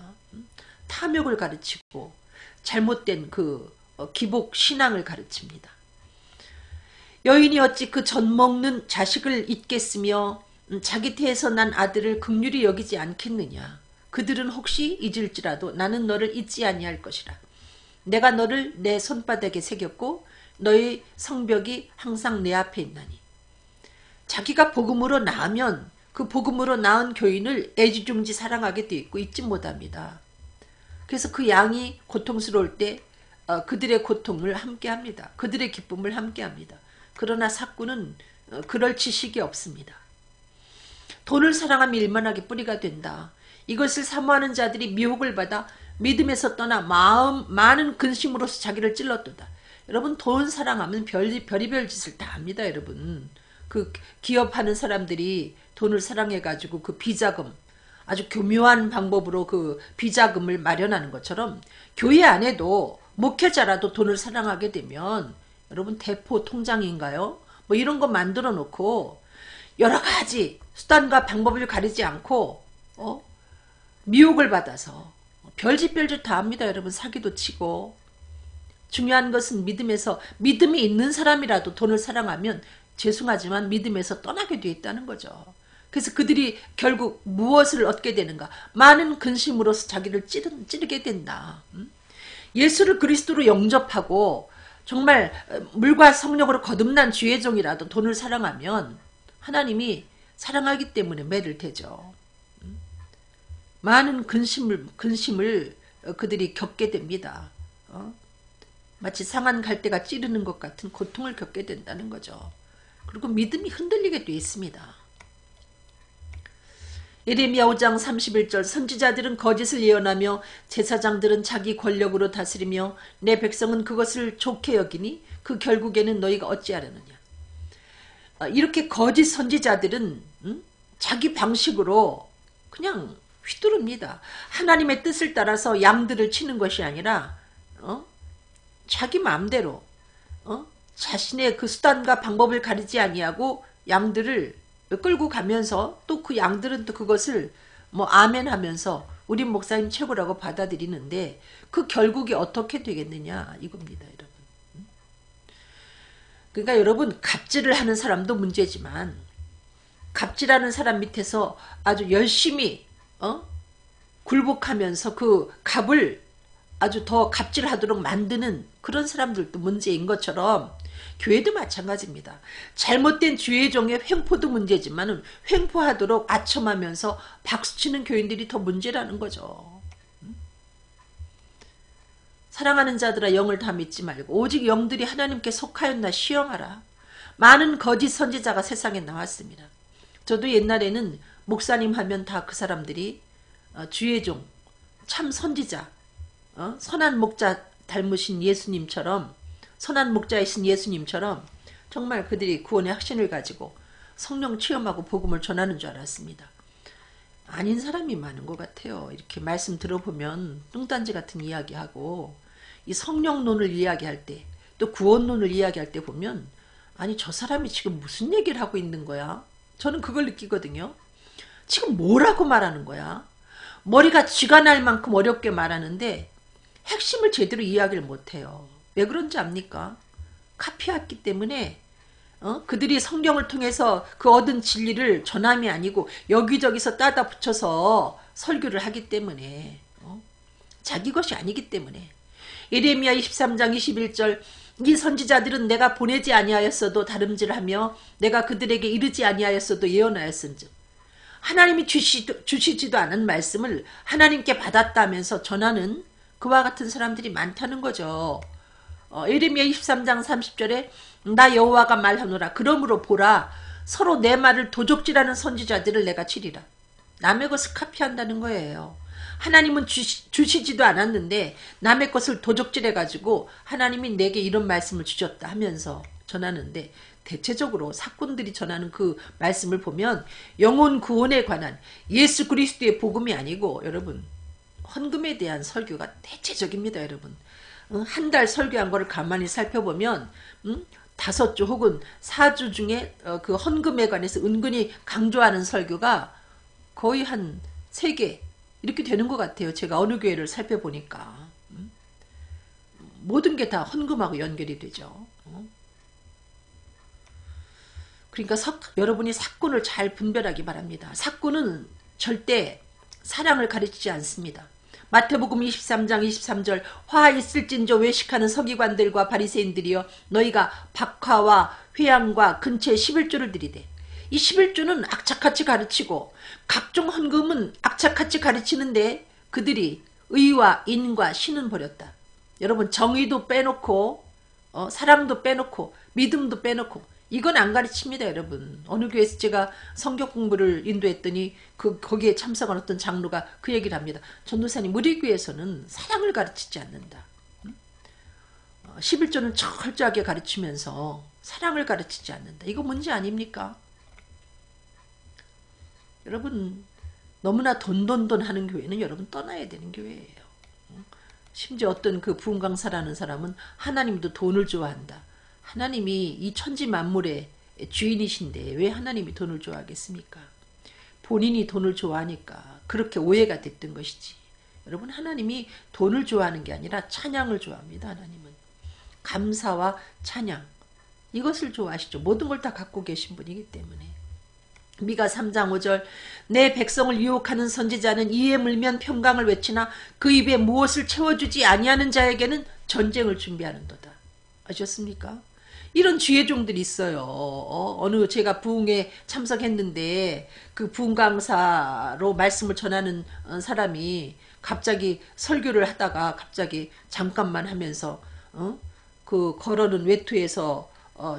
탐욕을 가르치고 잘못된 그 기복 신앙을 가르칩니다. 여인이 어찌 그 젖 먹는 자식을 잊겠으며 자기 태에서 난 아들을 긍휼히 여기지 않겠느냐. 그들은 혹시 잊을지라도 나는 너를 잊지 아니할 것이라. 내가 너를 내 손바닥에 새겼고 너의 성벽이 항상 내 앞에 있나니. 자기가 복음으로 낳으면 그 복음으로 낳은 교인을 애지중지 사랑하게 돼 있고 잊지 못합니다. 그래서 그 양이 고통스러울 때 그들의 고통을 함께합니다. 그들의 기쁨을 함께합니다. 그러나 사꾼은 그럴 지식이 없습니다. 돈을 사랑하면 일만하게 뿌리가 된다. 이것을 사모하는 자들이 미혹을 받아 믿음에서 떠나 많은 근심으로서 자기를 찔렀도다. 여러분, 돈 사랑하면 별의별 짓을 다 합니다. 여러분, 그 기업하는 사람들이 돈을 사랑해가지고 그 비자금, 아주 교묘한 방법으로 그 비자금을 마련하는 것처럼, 교회 안에도 목회자라도 돈을 사랑하게 되면, 여러분, 대포 통장인가요? 뭐 이런 거 만들어 놓고 여러 가지 수단과 방법을 가리지 않고 미혹을 받아서 별짓 다 합니다. 여러분, 사기도 치고. 중요한 것은 믿음에서, 믿음이 있는 사람이라도 돈을 사랑하면 죄송하지만 믿음에서 떠나게 되어 있다는 거죠. 그래서 그들이 결국 무엇을 얻게 되는가? 많은 근심으로서 자기를 찌르게 된다. 예수를 그리스도로 영접하고 정말 물과 성령으로 거듭난 주의 종이라도 돈을 사랑하면 하나님이 사랑하기 때문에 매를 테죠. 많은 근심을 그들이 겪게 됩니다. 마치 상한 갈대가 찌르는 것 같은 고통을 겪게 된다는 거죠. 그리고 믿음이 흔들리게 돼 있습니다. 예레미야 5장 31절, 선지자들은 거짓을 예언하며 제사장들은 자기 권력으로 다스리며 내 백성은 그것을 좋게 여기니 그 결국에는 너희가 어찌하려느냐. 이렇게 거짓 선지자들은 자기 방식으로 그냥 휘두릅니다. 하나님의 뜻을 따라서 양들을 치는 것이 아니라 자기 마음대로 자신의 그 수단과 방법을 가리지 아니하고 양들을 끌고 가면서, 또 그 양들은 또 그것을 뭐 아멘 하면서 우리 목사님 최고라고 받아들이는데, 그 결국이 어떻게 되겠느냐 이겁니다. 여러분. 그러니까 여러분, 갑질을 하는 사람도 문제지만 갑질하는 사람 밑에서 아주 열심히 굴복하면서 그 갑을 아주 더 갑질하도록 만드는 그런 사람들도 문제인 것처럼 교회도 마찬가지입니다. 잘못된 주의 종의 횡포도 문제지만 횡포하도록 아첨하면서 박수치는 교인들이 더 문제라는 거죠. 사랑하는 자들아, 영을 다 믿지 말고 오직 영들이 하나님께 속하였나 시험하라. 많은 거짓 선지자가 세상에 나왔습니다. 저도 옛날에는 목사님 하면 다 그 사람들이 주의 종, 참 선지자, 선한 목자 닮으신 예수님처럼, 선한 목자이신 예수님처럼 정말 그들이 구원의 확신을 가지고 성령 체험하고 복음을 전하는 줄 알았습니다. 아닌 사람이 많은 것 같아요. 이렇게 말씀 들어보면 뚱딴지 같은 이야기하고, 이 성령론을 이야기할 때, 또 구원론을 이야기할 때 보면, 아니 저 사람이 지금 무슨 얘기를 하고 있는 거야? 저는 그걸 느끼거든요. 지금 뭐라고 말하는 거야? 머리가 쥐가 날 만큼 어렵게 말하는데 핵심을 제대로 이야기를 못해요. 왜 그런지 압니까? 카피했기 때문에 그들이 성경을 통해서 그 얻은 진리를 전함이 아니고 여기저기서 따다 붙여서 설교를 하기 때문에 자기 것이 아니기 때문에. 예레미야 23장 21절 이 선지자들은 내가 보내지 아니하였어도 다름질하며 내가 그들에게 이르지 아니하였어도 예언하였은즉 하나님이 주시지도 않은 말씀을 하나님께 받았다면서 전하는 그와 같은 사람들이 많다는 거죠. 예레미야 23장 30절에 나 여호와가 말하노라 그러므로 보라 서로 내 말을 도적질하는 선지자들을 내가 치리라. 남의 것을 카피한다는 거예요. 하나님은 주시지도 않았는데 남의 것을 도적질해가지고 하나님이 내게 이런 말씀을 주셨다 하면서 전하는데 대체적으로 사꾼들이 전하는 그 말씀을 보면 영혼 구원에 관한 예수 그리스도의 복음이 아니고 여러분 헌금에 대한 설교가 대체적입니다. 여러분 한 달 설교한 거를 가만히 살펴보면 5주 혹은 4주 중에 그 헌금에 관해서 은근히 강조하는 설교가 거의 한 3개 이렇게 되는 것 같아요. 제가 어느 교회를 살펴보니까 모든 게 다 헌금하고 연결이 되죠. 그러니까 여러분이 사꾼을 잘 분별하기 바랍니다. 사꾼은 절대 사랑을 가르치지 않습니다. 마태복음 23장 23절 화 있을진저 외식하는 서기관들과 바리새인들이여 너희가 박화와 회양과 근처에 11조를 드리되 이 11조는 악착같이 가르치고 각종 헌금은 악착같이 가르치는데 그들이 의와 인과 신은 버렸다. 여러분 정의도 빼놓고 사랑도 빼놓고 믿음도 빼놓고 이건 안 가르칩니다. 여러분 어느 교회에서 제가 성경 공부를 인도했더니 거기에 참석한 어떤 장로가 그 얘기를 합니다. 전도사님 우리 교회에서는 사랑을 가르치지 않는다. 11조는 철저하게 가르치면서 사랑을 가르치지 않는다. 이거 문제 아닙니까? 여러분 너무나 돈 하는 교회는 여러분 떠나야 되는 교회예요. 심지어 어떤 그 부흥 강사라는 사람은 하나님도 돈을 좋아한다. 하나님이 이 천지 만물의 주인이신데 왜 하나님이 돈을 좋아하겠습니까? 본인이 돈을 좋아하니까 그렇게 오해가 됐던 것이지. 여러분 하나님이 돈을 좋아하는 게 아니라 찬양을 좋아합니다. 하나님은 감사와 찬양 이것을 좋아하시죠. 모든 걸 다 갖고 계신 분이기 때문에. 미가 3장 5절 내 백성을 유혹하는 선지자는 이에 물면 평강을 외치나 그 입에 무엇을 채워주지 아니하는 자에게는 전쟁을 준비하는도다. 아셨습니까? 이런 주의종들이 있어요. 어느 제가 부흥에 참석했는데 그 부흥 강사로 말씀을 전하는 사람이 갑자기 설교를 하다가 갑자기 잠깐만 하면서 그 걸어는 외투에서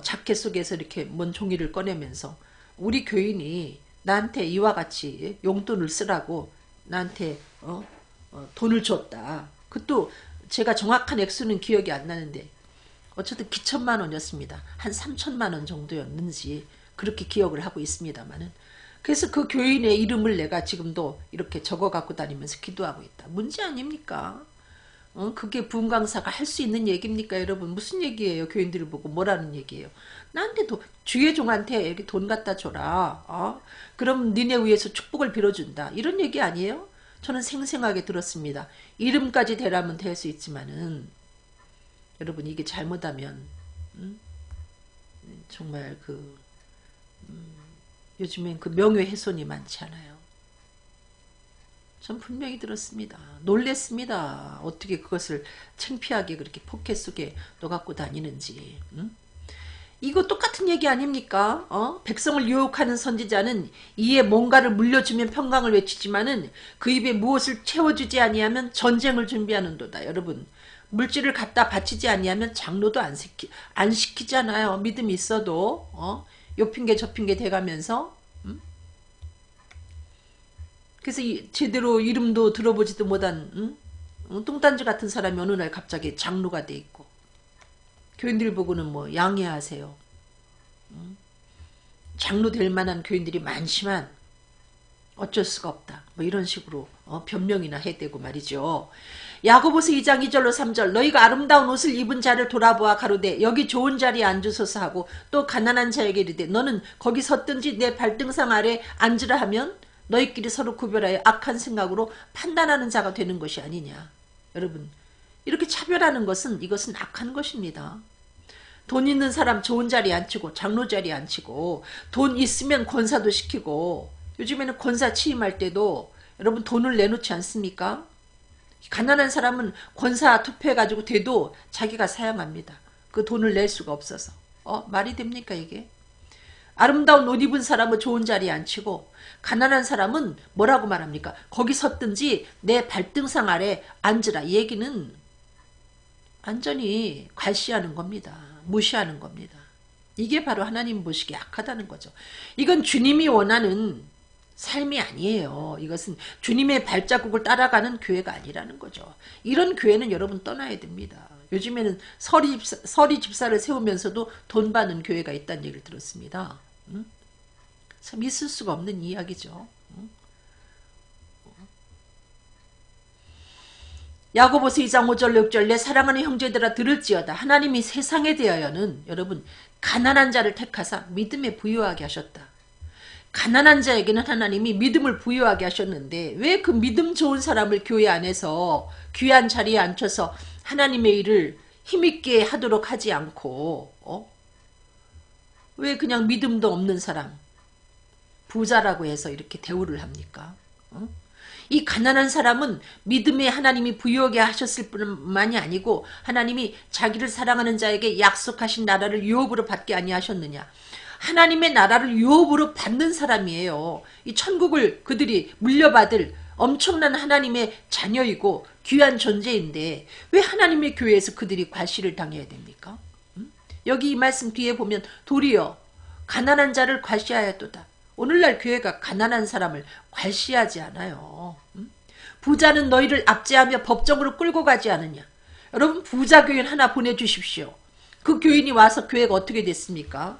자켓 속에서 이렇게 뭔 종이를 꺼내면서 우리 교인이 나한테 이와 같이 용돈을 쓰라고 나한테 돈을 줬다. 그것도 제가 정확한 액수는 기억이 안 나는데 어쨌든 기천만 원이었습니다. 한 3천만 원 정도였는지 그렇게 기억을 하고 있습니다만은 그래서 그 교인의 이름을 내가 지금도 이렇게 적어 갖고 다니면서 기도하고 있다. 문제 아닙니까? 그게 부흥 강사가 할 수 있는 얘기입니까? 여러분 무슨 얘기예요? 교인들을 보고 뭐라는 얘기예요? 나한테도 주의 종한테 이렇게 돈 갖다 줘라. 그럼 니네 위해서 축복을 빌어준다. 이런 얘기 아니에요? 저는 생생하게 들었습니다. 이름까지 대라면 될 수 있지만은 여러분 이게 잘못하면 정말 요즘엔 그 명예훼손이 많지 않아요. 전 분명히 들었습니다. 놀랬습니다. 어떻게 그것을 창피하게 그렇게 포켓 속에 넣어갖고 다니는지. 이거 똑같은 얘기 아닙니까? 백성을 유혹하는 선지자는 이에 뭔가를 물려주면 평강을 외치지만은 그 입에 무엇을 채워주지 아니하면 전쟁을 준비하는도다. 여러분 물질을 갖다 바치지 아니하면 장로도 안 시키잖아요. 믿음이 있어도 요 핑계 저 핑계 대가면서 그래서 제대로 이름도 들어보지도 못한 뚱딴지 같은 사람이 어느 날 갑자기 장로가 돼 있고 교인들 보고는 뭐 양해하세요. 장로 될 만한 교인들이 많지만 어쩔 수가 없다. 뭐 이런 식으로 변명이나 해대고 말이죠. 야고보서 2장 2절로 3절 너희가 아름다운 옷을 입은 자를 돌아보아 가로되 여기 좋은 자리에 앉으소서 하고 또 가난한 자에게 이르되 너는 거기 섰든지 내 발등상 아래 앉으라 하면 너희끼리 서로 구별하여 악한 생각으로 판단하는 자가 되는 것이 아니냐. 여러분, 이렇게 차별하는 것은 이것은 악한 것입니다. 돈 있는 사람 좋은 자리에 앉히고 장로 자리에 앉히고 돈 있으면 권사도 시키고 요즘에는 권사 취임할 때도 여러분 돈을 내놓지 않습니까? 가난한 사람은 권사 투표해가지고 돼도 자기가 사양합니다. 그 돈을 낼 수가 없어서. 말이 됩니까 이게? 아름다운 옷 입은 사람은 좋은 자리에 앉히고 가난한 사람은 뭐라고 말합니까? 거기 섰든지 내 발등상 아래 앉으라. 이 얘기는 완전히 괄시하는 겁니다. 무시하는 겁니다. 이게 바로 하나님 보시기에 악하다는 거죠. 이건 주님이 원하는 삶이 아니에요. 이것은 주님의 발자국을 따라가는 교회가 아니라는 거죠. 이런 교회는 여러분 떠나야 됩니다. 요즘에는 서리 집사를 세우면서도 돈 받는 교회가 있다는 얘기를 들었습니다. 참 있을 수가 없는 이야기죠. 야고보서 2장 5절 6절 내 사랑하는 형제들아 들을지어다. 하나님이 세상에 대하여는 여러분 가난한 자를 택하사 믿음에 부유하게 하셨다. 가난한 자에게는 하나님이 믿음을 부유하게 하셨는데 왜 그 믿음 좋은 사람을 교회 안에서 귀한 자리에 앉혀서 하나님의 일을 힘있게 하도록 하지 않고 왜 그냥 믿음도 없는 사람 부자라고 해서 이렇게 대우를 합니까? 이 가난한 사람은 믿음에 하나님이 부유하게 하셨을 뿐만이 아니고 하나님이 자기를 사랑하는 자에게 약속하신 나라를 유업으로 받게 아니하셨느냐. 하나님의 나라를 유업으로 받는 사람이에요. 이 천국을 그들이 물려받을 엄청난 하나님의 자녀이고 귀한 존재인데 왜 하나님의 교회에서 그들이 괄시를 당해야 됩니까? 여기 이 말씀 뒤에 보면 도리어 가난한 자를 괄시하였도다. 오늘날 교회가 가난한 사람을 괄시하지 않아요. 부자는 너희를 압제하며 법정으로 끌고 가지 않느냐. 여러분 부자 교인 하나 보내주십시오. 그 교인이 와서 교회가 어떻게 됐습니까?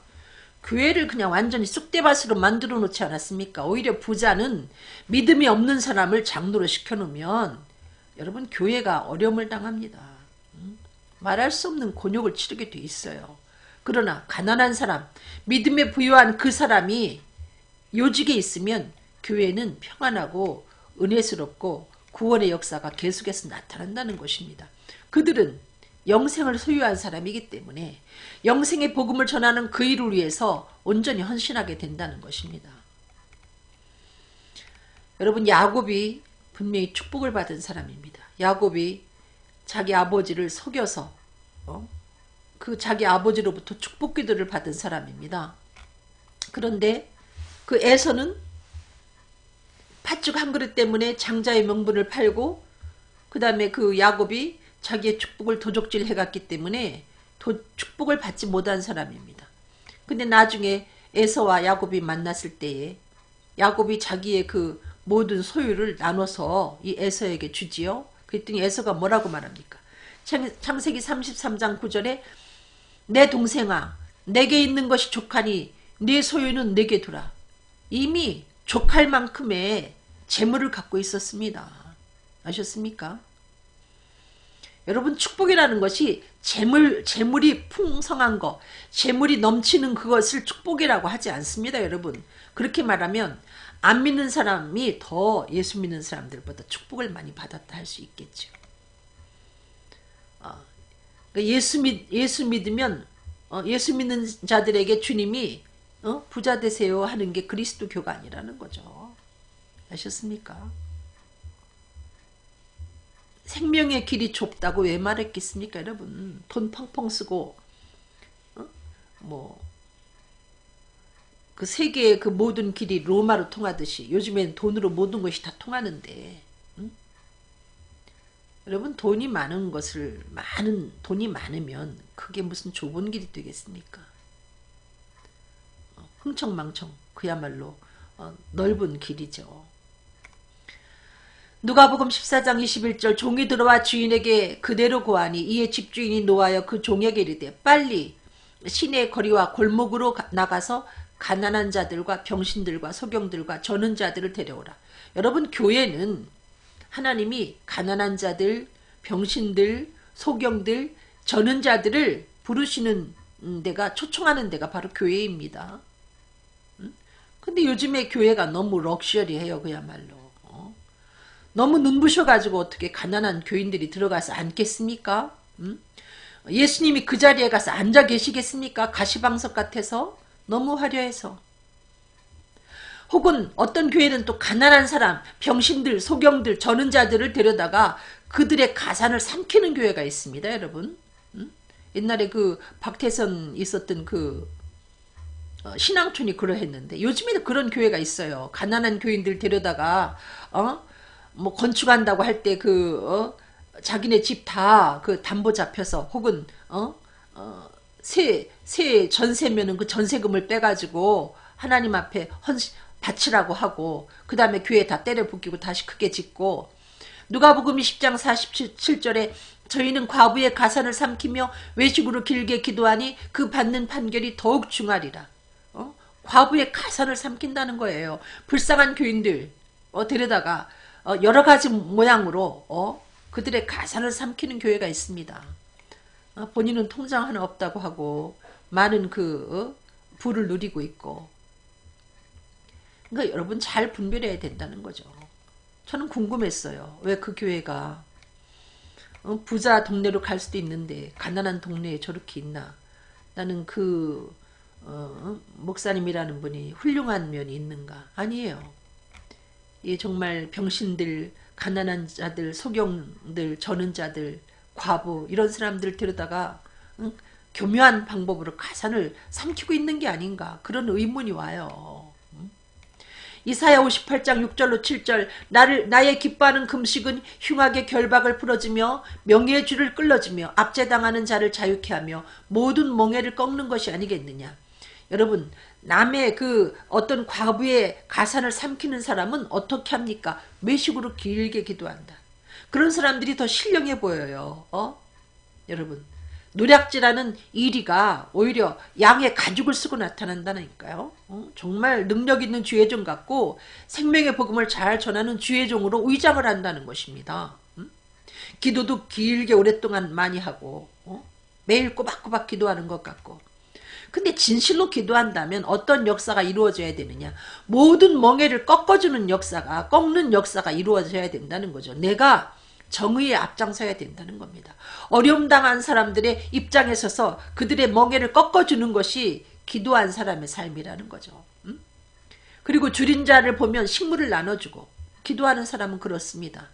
교회를 그냥 완전히 쑥대밭으로 만들어 놓지 않았습니까? 오히려 부자는 믿음이 없는 사람을 장로로 시켜놓으면 여러분 교회가 어려움을 당합니다. 말할 수 없는 곤욕을 치르게 돼 있어요. 그러나 가난한 사람, 믿음에 부유한 그 사람이 요직에 있으면 교회는 평안하고 은혜스럽고 구원의 역사가 계속해서 나타난다는 것입니다. 그들은 영생을 소유한 사람이기 때문에 영생의 복음을 전하는 그 일을 위해서 온전히 헌신하게 된다는 것입니다. 여러분 야곱이 분명히 축복을 받은 사람입니다. 야곱이 자기 아버지를 속여서 그 자기 아버지로부터 축복기도를 받은 사람입니다. 그런데 그 에서는 팥죽 한 그릇 때문에 장자의 명분을 팔고 그 다음에 그 야곱이 자기의 축복을 도적질 해갔기 때문에 축복을 받지 못한 사람입니다. 근데 나중에 에서와 야곱이 만났을 때에 야곱이 자기의 그 모든 소유를 나눠서 이 에서에게 주지요. 그랬더니 에서가 뭐라고 말합니까? 창세기 33장 9절에 내 동생아 내게 있는 것이 족하니 네 소유는 내게 두라. 이미 족할 만큼의 재물을 갖고 있었습니다. 아셨습니까? 여러분 축복이라는 것이 재물이 풍성한 거, 재물이 넘치는 그것을 축복이라고 하지 않습니다. 여러분 그렇게 말하면 안 믿는 사람이 더 예수 믿는 사람들보다 축복을 많이 받았다 할 수 있겠죠. 예수 믿으면 예수 믿는 자들에게 주님이 부자 되세요 하는 게 그리스도교가 아니라는 거죠. 아셨습니까? 생명의 길이 좁다고 왜 말했겠습니까 여러분? 돈 펑펑 쓰고 그 세계의 그 모든 길이 로마로 통하듯이 요즘엔 돈으로 모든 것이 다 통하는데 여러분 돈이 많으면 그게 무슨 좁은 길이 되겠습니까? 흥청망청 그야말로 넓은 길이죠. 누가복음 14장 21절 종이 들어와 주인에게 그대로 고하니 이에 집주인이 노하여 그 종에게 이르되 빨리 시내 거리와 골목으로 나가서 가난한 자들과 병신들과 소경들과 저는 자들을 데려오라. 여러분 교회는 하나님이 가난한 자들, 병신들, 소경들, 저는 자들을 부르시는 데가 초청하는 데가 바로 교회입니다. 근데 요즘에 교회가 너무 럭셔리해요. 그야말로. 너무 눈부셔가지고 어떻게 가난한 교인들이 들어가서 앉겠습니까? 예수님이 그 자리에 가서 앉아 계시겠습니까? 가시방석 같아서 너무 화려해서. 혹은 어떤 교회는 또 가난한 사람, 병신들, 소경들, 저는 자들을 데려다가 그들의 가산을 삼키는 교회가 있습니다. 여러분. 옛날에 그 박태선 있었던 그 신앙촌이 그러했는데 요즘에도 그런 교회가 있어요. 가난한 교인들 데려다가 뭐 건축한다고 할 때 자기네 집 다 그 담보 잡혀서 혹은 세 전세면은 그 전세금을 빼가지고 하나님 앞에 바치라고 하고 그 다음에 교회 다 때려 붓기고 다시 크게 짓고 누가복음 20장 47절에 저희는 과부의 가산을 삼키며 외식으로 길게 기도하니 그 받는 판결이 더욱 중하리라. 과부의 가산을 삼킨다는 거예요. 불쌍한 교인들 데려다가 여러 가지 모양으로 그들의 가산을 삼키는 교회가 있습니다. 본인은 통장 하나 없다고 하고 많은 부를 누리고 있고. 그러니까 여러분 잘 분별해야 된다는 거죠. 저는 궁금했어요. 왜 그 교회가 부자 동네로 갈 수도 있는데 가난한 동네에 저렇게 있나. 나는 목사님이라는 분이 훌륭한 면이 있는가. 아니에요. 예, 정말 병신들, 가난한 자들, 소경들, 저는 자들, 과부 이런 사람들 데려다가 교묘한 방법으로 가산을 삼키고 있는 게 아닌가. 그런 의문이 와요. 이사야 58장 6절로 7절 나의 기뻐하는 금식은 흉악의 결박을 풀어주며 명예의 줄을 끌어주며 압제당하는 자를 자유케 하며 모든 멍에를 꺾는 것이 아니겠느냐. 여러분 남의 어떤 과부의 가산을 삼키는 사람은 어떻게 합니까? 외식으로 길게 기도한다. 그런 사람들이 더 신령해 보여요. 여러분 노략질하는 이리가 오히려 양의 가죽을 쓰고 나타난다니까요. 정말 능력 있는 주의종 같고 생명의 복음을 잘 전하는 주의종으로 의장을 한다는 것입니다. 기도도 길게 오랫동안 많이 하고 매일 꼬박꼬박 기도하는 것 같고. 근데 진실로 기도한다면 어떤 역사가 이루어져야 되느냐. 모든 멍에를 꺾는 역사가 이루어져야 된다는 거죠. 내가 정의에 앞장서야 된다는 겁니다. 어려움 당한 사람들의 입장에 서서 그들의 멍에를 꺾어주는 것이 기도한 사람의 삶이라는 거죠. 그리고 줄인 자를 보면 식물을 나눠주고 기도하는 사람은 그렇습니다.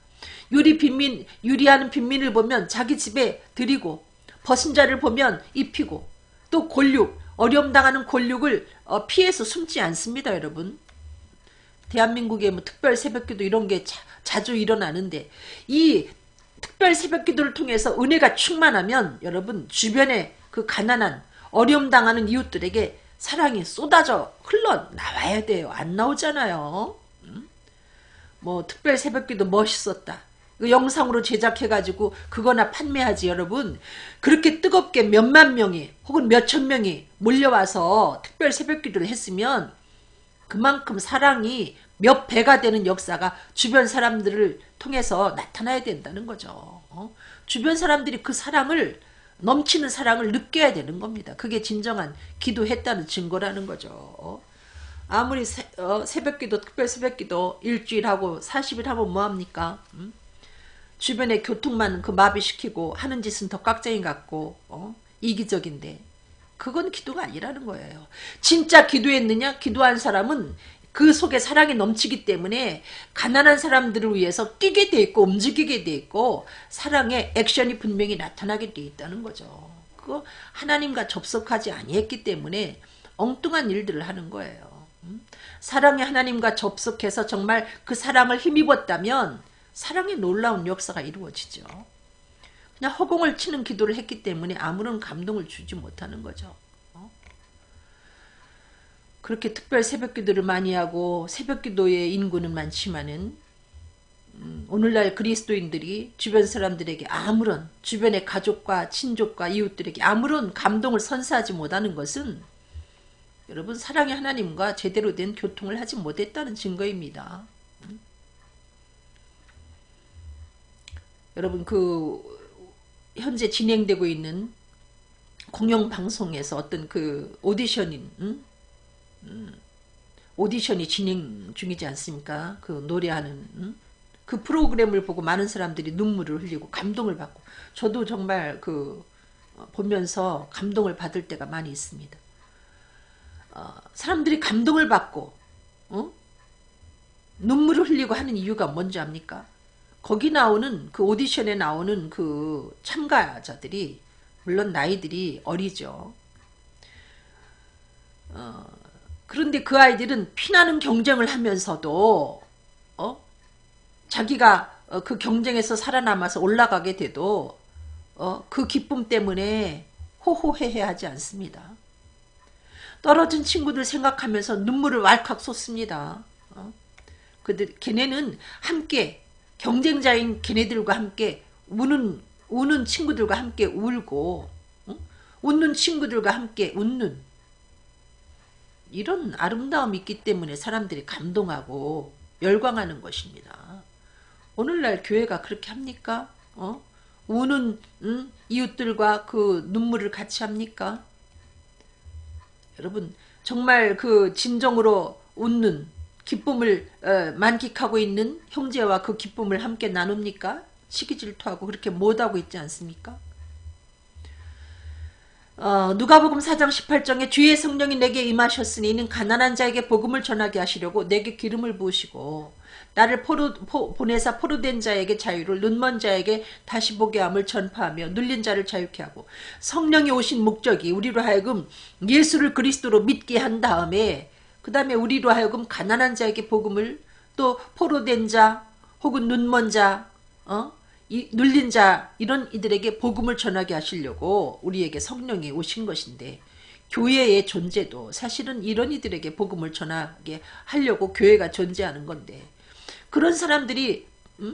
유리하는 빈민을 보면 자기 집에 드리고 벗은 자를 보면 입히고 또 어려움 당하는 권력을 피해서 숨지 않습니다. 여러분. 대한민국에 뭐 특별 새벽기도 이런 게 자주 일어나는데 이 특별 새벽기도를 통해서 은혜가 충만하면 여러분 주변에 그 가난한 어려움 당하는 이웃들에게 사랑이 쏟아져 흘러나와야 돼요. 안 나오잖아요. 뭐 특별 새벽기도 멋있었다. 영상으로 제작해가지고 그거나 판매하지. 여러분 그렇게 뜨겁게 몇만 명이 혹은 몇천 명이 몰려와서 특별 새벽기도를 했으면 그만큼 사랑이 몇 배가 되는 역사가 주변 사람들을 통해서 나타나야 된다는 거죠. 주변 사람들이 그 사랑을 넘치는 사랑을 느껴야 되는 겁니다. 그게 진정한 기도했다는 증거라는 거죠. 아무리 새벽기도 특별 새벽기도 일주일하고 40일 하면 뭐합니까? 주변에 교통만 마비시키고 하는 짓은 더 깍쟁이 같고 이기적인데 그건 기도가 아니라는 거예요. 진짜 기도했느냐? 기도한 사람은 그 속에 사랑이 넘치기 때문에 가난한 사람들을 위해서 뛰게 돼 있고 움직이게 돼 있고 사랑의 액션이 분명히 나타나게 돼 있다는 거죠. 그거 하나님과 접속하지 아니했기 때문에 엉뚱한 일들을 하는 거예요. 사랑의 하나님과 접속해서 정말 그 사랑을 힘입었다면 사랑의 놀라운 역사가 이루어지죠. 그냥 허공을 치는 기도를 했기 때문에 아무런 감동을 주지 못하는 거죠. 그렇게 특별 새벽기도를 많이 하고 새벽기도의 인구는 많지만은 오늘날 그리스도인들이 주변 사람들에게 아무런 주변의 가족과 친족과 이웃들에게 아무런 감동을 선사하지 못하는 것은 여러분 사랑의 하나님과 제대로 된 교통을 하지 못했다는 증거입니다. 여러분 현재 진행되고 있는 공영방송에서 어떤 오디션인 오디션이 진행 중이지 않습니까? 그 노래하는 그 프로그램을 보고 많은 사람들이 눈물을 흘리고 감동을 받고 저도 정말 그 보면서 감동을 받을 때가 많이 있습니다. 사람들이 감동을 받고 눈물을 흘리고 하는 이유가 뭔지 압니까? 거기 나오는 그 오디션에 나오는 그 참가자들이 물론 나이들이 어리죠. 그런데 그 아이들은 피나는 경쟁을 하면서도 자기가 그 경쟁에서 살아남아서 올라가게 돼도 그 기쁨 때문에 호호해해하지 않습니다. 떨어진 친구들 생각하면서 눈물을 왈칵 쏟습니다. 걔네는 함께 경쟁자인 걔네들과 함께 우는 친구들과 함께 울고 웃는 친구들과 함께 웃는 이런 아름다움이 있기 때문에 사람들이 감동하고 열광하는 것입니다. 오늘날 교회가 그렇게 합니까? 우는 이웃들과 그 눈물을 같이 합니까? 여러분 정말 그 진정으로 웃는 기쁨을 만끽하고 있는 형제와 그 기쁨을 함께 나눕니까? 시기 질투하고 그렇게 못하고 있지 않습니까? 누가복음 4장 18절에 주의 성령이 내게 임하셨으니 이는 가난한 자에게 복음을 전하게 하시려고 내게 기름을 부으시고 나를 보내사 포로된 자에게 자유를 눈먼 자에게 다시 보게 함을 전파하며 눌린 자를 자유케 하고 성령이 오신 목적이 우리로 하여금 예수를 그리스도로 믿게 한 다음에 그 다음에 우리로 하여금 가난한 자에게 복음을 또 포로된 자 혹은 눈먼 자 눌린 자 이런 이들에게 복음을 전하게 하시려고 우리에게 성령이 오신 것인데 교회의 존재도 사실은 이런 이들에게 복음을 전하게 하려고 교회가 존재하는 건데 그런 사람들이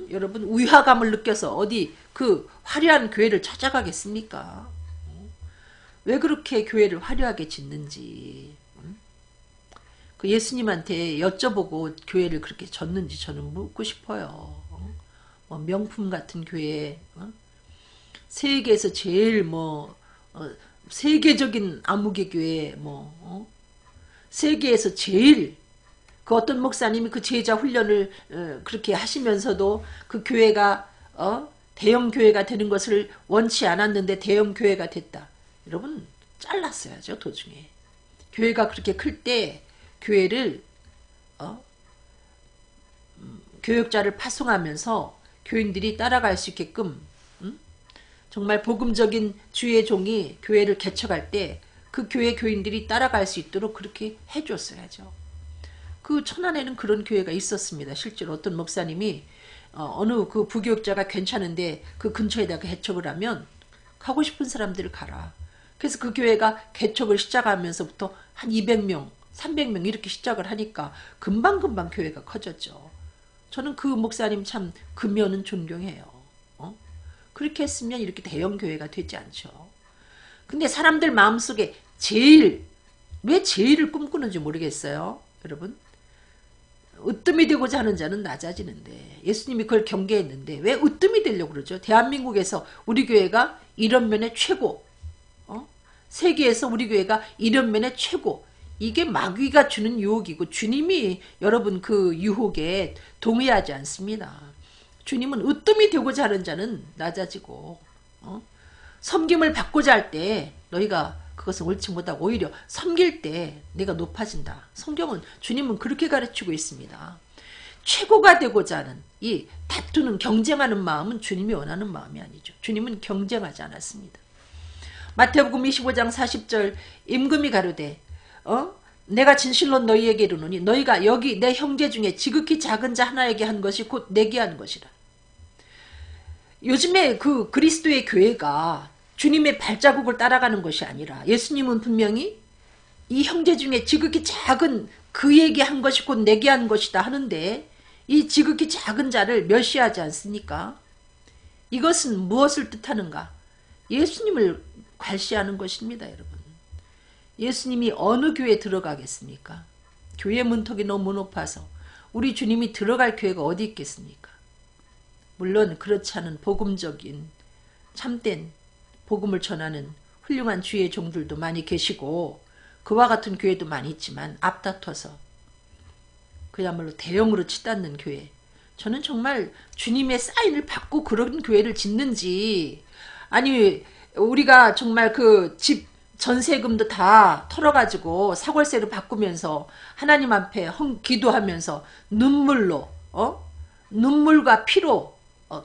여러분 위화감을 느껴서 어디 그 화려한 교회를 찾아가겠습니까? 왜 그렇게 교회를 화려하게 짓는지 그 예수님한테 여쭤보고 교회를 그렇게 졌는지 저는 묻고 싶어요. 명품 같은 교회, 세계에서 제일 세계적인 아무개 교회, 세계에서 제일 그 어떤 목사님이 그 제자 훈련을 그렇게 하시면서도 그 교회가 대형 교회가 되는 것을 원치 않았는데 대형 교회가 됐다. 여러분 잘랐어야죠 도중에. 교회가 그렇게 클 때 교회를 교역자를 파송하면서 교인들이 따라갈 수 있게끔 정말 복음적인 주의 종이 교회를 개척할 때 그 교회 교인들이 따라갈 수 있도록 그렇게 해줬어야죠. 그 천안에는 그런 교회가 있었습니다. 실제로 어떤 목사님이 어느 그 부교역자가 괜찮은데 그 근처에다가 개척을 하면 가고 싶은 사람들을 가라. 그래서 그 교회가 개척을 시작하면서부터 한 200명 300명 이렇게 시작을 하니까 금방금방 교회가 커졌죠. 저는 그 목사님 참 금연은 존경해요. 그렇게 했으면 이렇게 대형 교회가 되지 않죠. 근데 사람들 마음속에 왜 제일을 꿈꾸는지 모르겠어요. 여러분 으뜸이 되고자 하는 자는 낮아지는데 예수님이 그걸 경계했는데 왜 으뜸이 되려고 그러죠? 대한민국에서 우리 교회가 이런 면에 최고 세계에서 우리 교회가 이런 면에 최고 이게 마귀가 주는 유혹이고 주님이 여러분 그 유혹에 동의하지 않습니다. 주님은 으뜸이 되고자 하는 자는 낮아지고 섬김을 받고자 할 때 너희가 그것은 옳지 못하고 오히려 섬길 때 내가 높아진다. 성경은 주님은 그렇게 가르치고 있습니다. 최고가 되고자 하는 이 다투는 경쟁하는 마음은 주님이 원하는 마음이 아니죠. 주님은 경쟁하지 않았습니다. 마태복음 25장 40절 임금이 가로되 내가 진실로 너희에게 이르노니 너희가 여기 내 형제 중에 지극히 작은 자 하나에게 한 것이 곧 내게 한 것이라. 요즘에 그 그리스도의 교회가 주님의 발자국을 따라가는 것이 아니라 예수님은 분명히 이 형제 중에 지극히 작은 그에게 한 것이 곧 내게 한 것이다 하는데 이 지극히 작은 자를 멸시하지 않습니까? 이것은 무엇을 뜻하는가? 예수님을 괄시하는 것입니다, 여러분. 예수님이 어느 교회에 들어가겠습니까? 교회 문턱이 너무 높아서 우리 주님이 들어갈 교회가 어디 있겠습니까? 물론 그렇지 않은 복음적인 참된 복음을 전하는 훌륭한 주의 종들도 많이 계시고 그와 같은 교회도 많이 있지만 앞다퉈서 그야말로 대형으로 치닫는 교회. 저는 정말 주님의 사인을 받고 그런 교회를 짓는지, 아니 우리가 정말 그 집 전세금도 다 털어가지고 사골세로 바꾸면서 하나님 앞에 기도하면서 눈물로 눈물과 피로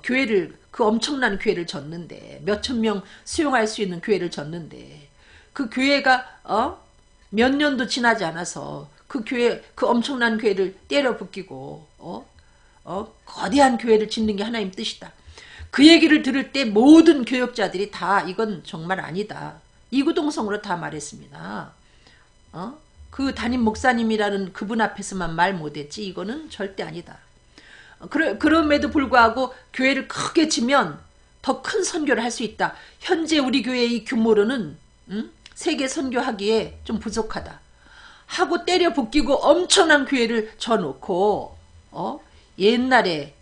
교회를, 그 엄청난 교회를 졌는데, 몇천 명 수용할 수 있는 교회를 졌는데, 그 교회가 몇 년도 지나지 않아서 그 교회, 그 엄청난 교회를 때려 붓기고 거대한 교회를 짓는 게 하나님 뜻이다. 그 얘기를 들을 때 모든 교역자들이 다 이건 정말 아니다, 이구동성으로 다 말했습니다. 그 담임 목사님이라는 그분 앞에서만 말 못했지 이거는 절대 아니다. 그럼에도 불구하고 교회를 크게 지면 더 큰 선교를 할 수 있다. 현재 우리 교회의 규모로는 세계 선교하기에 좀 부족하다 하고 때려 붓기고 엄청난 교회를 져놓고 옛날에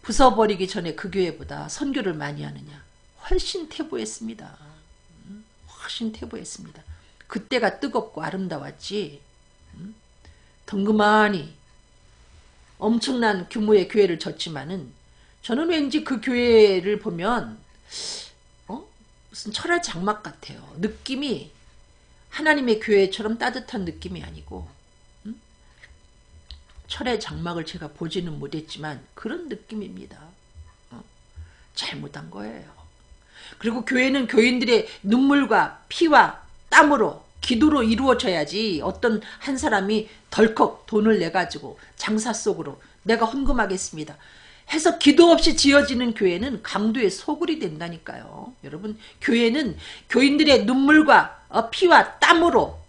부숴버리기 전에 그 교회보다 선교를 많이 하느냐, 훨씬 태보했습니다. 훨씬 태보했습니다. 그때가 뜨겁고 아름다웠지. 덩그마니 엄청난 규모의 교회를 졌지만은, 저는 왠지 그 교회를 보면 무슨 철야 장막 같아요. 느낌이 하나님의 교회처럼 따뜻한 느낌이 아니고, 철의 장막을 제가 보지는 못했지만 그런 느낌입니다. 잘못한 거예요. 그리고 교회는 교인들의 눈물과 피와 땀으로, 기도로 이루어져야지. 어떤 한 사람이 덜컥 돈을 내가지고 장사 속으로 내가 헌금하겠습니다 해서 기도 없이 지어지는 교회는 강도의 소굴이 된다니까요. 여러분, 교회는 교인들의 눈물과 피와 땀으로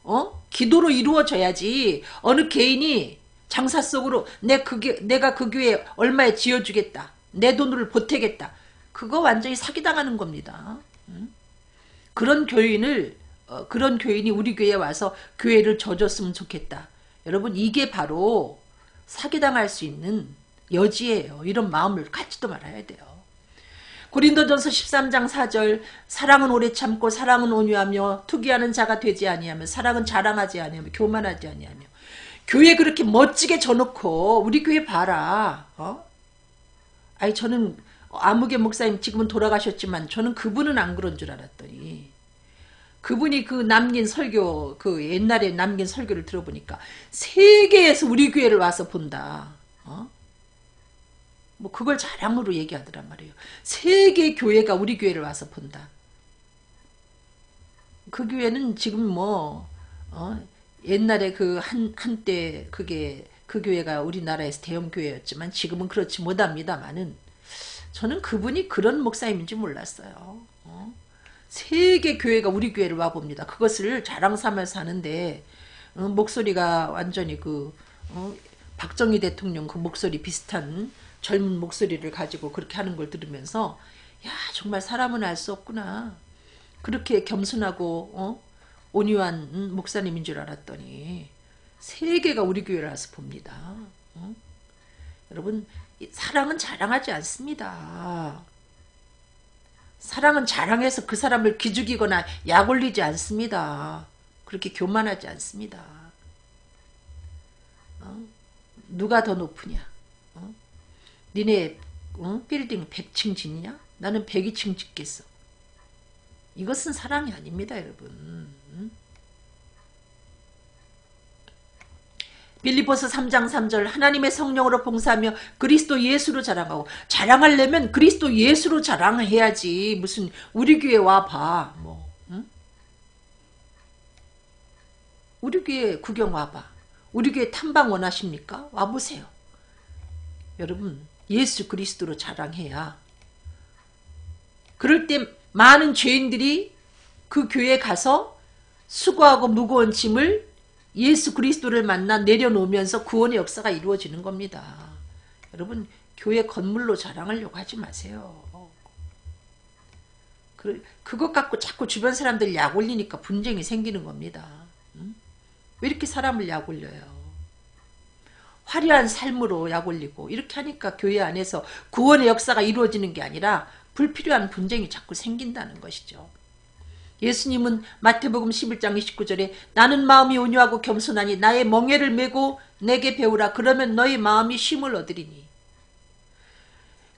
기도로 이루어져야지. 어느 개인이 장사 속으로 내가 그 교회 얼마에 지어주겠다, 내 돈을 보태겠다, 그거 완전히 사기당하는 겁니다. 그런 교인이 우리 교회에 와서 교회를 져줬으면 좋겠다. 여러분, 이게 바로 사기당할 수 있는 여지예요. 이런 마음을 갖지도 말아야 돼요. 고린도전서 13장 4절, 사랑은 오래 참고 사랑은 온유하며 투기하는 자가 되지 아니하며 사랑은 자랑하지 아니하며 교만하지 아니하며. 교회 그렇게 멋지게 져놓고 우리 교회 봐라. 아니 저는 아무개 목사님 지금은 돌아가셨지만 저는 그분은 안 그런 줄 알았더니, 그분이 그 남긴 설교, 그 옛날에 남긴 설교를 들어보니까 세계에서 우리 교회를 와서 본다. 뭐 그걸 자랑으로 얘기하더란 말이에요. 세계 교회가 우리 교회를 와서 본다. 그 교회는 지금 뭐 옛날에 그 한때 그게 그 교회가 우리나라에서 대형 교회였지만 지금은 그렇지 못합니다만은, 저는 그분이 그런 목사님인지 몰랐어요. 세계 교회가 우리 교회를 와 봅니다. 그것을 자랑 삼아서 하는데 목소리가 완전히 박정희 대통령 그 목소리 비슷한 젊은 목소리를 가지고 그렇게 하는 걸 들으면서, 야 정말 사람은 알 수 없구나. 그렇게 겸손하고 온유한 목사님인 줄 알았더니 세계가 우리 교회를 와서 봅니다. 여러분, 사랑은 자랑하지 않습니다. 사랑은 자랑해서 그 사람을 기죽이거나 약 올리지 않습니다. 그렇게 교만하지 않습니다. 누가 더 높으냐? 니네 빌딩 100층 짓냐? 나는 102층 짓겠어. 이것은 사랑이 아닙니다, 여러분. 빌립보서 3장 3절, 하나님의 성령으로 봉사하며 그리스도 예수로 자랑하고. 자랑하려면 그리스도 예수로 자랑해야지. 무슨 우리 교회 와봐. 우리 교회 구경 와봐. 우리 교회 탐방 원하십니까? 와보세요. 여러분, 예수 그리스도로 자랑해야. 그럴 때 많은 죄인들이 그 교회에 가서 수고하고 무거운 짐을 예수 그리스도를 만나 내려놓으면서 구원의 역사가 이루어지는 겁니다. 여러분, 교회 건물로 자랑하려고 하지 마세요. 그것 갖고 자꾸 주변 사람들 약 올리니까 분쟁이 생기는 겁니다. 왜 이렇게 사람을 약 올려요? 화려한 삶으로 약 올리고 이렇게 하니까 교회 안에서 구원의 역사가 이루어지는 게 아니라 불필요한 분쟁이 자꾸 생긴다는 것이죠. 예수님은 마태복음 11장 29절에 나는 마음이 온유하고 겸손하니 나의 멍에를 메고 내게 배우라. 그러면 너희 마음이 쉼을 얻으리니.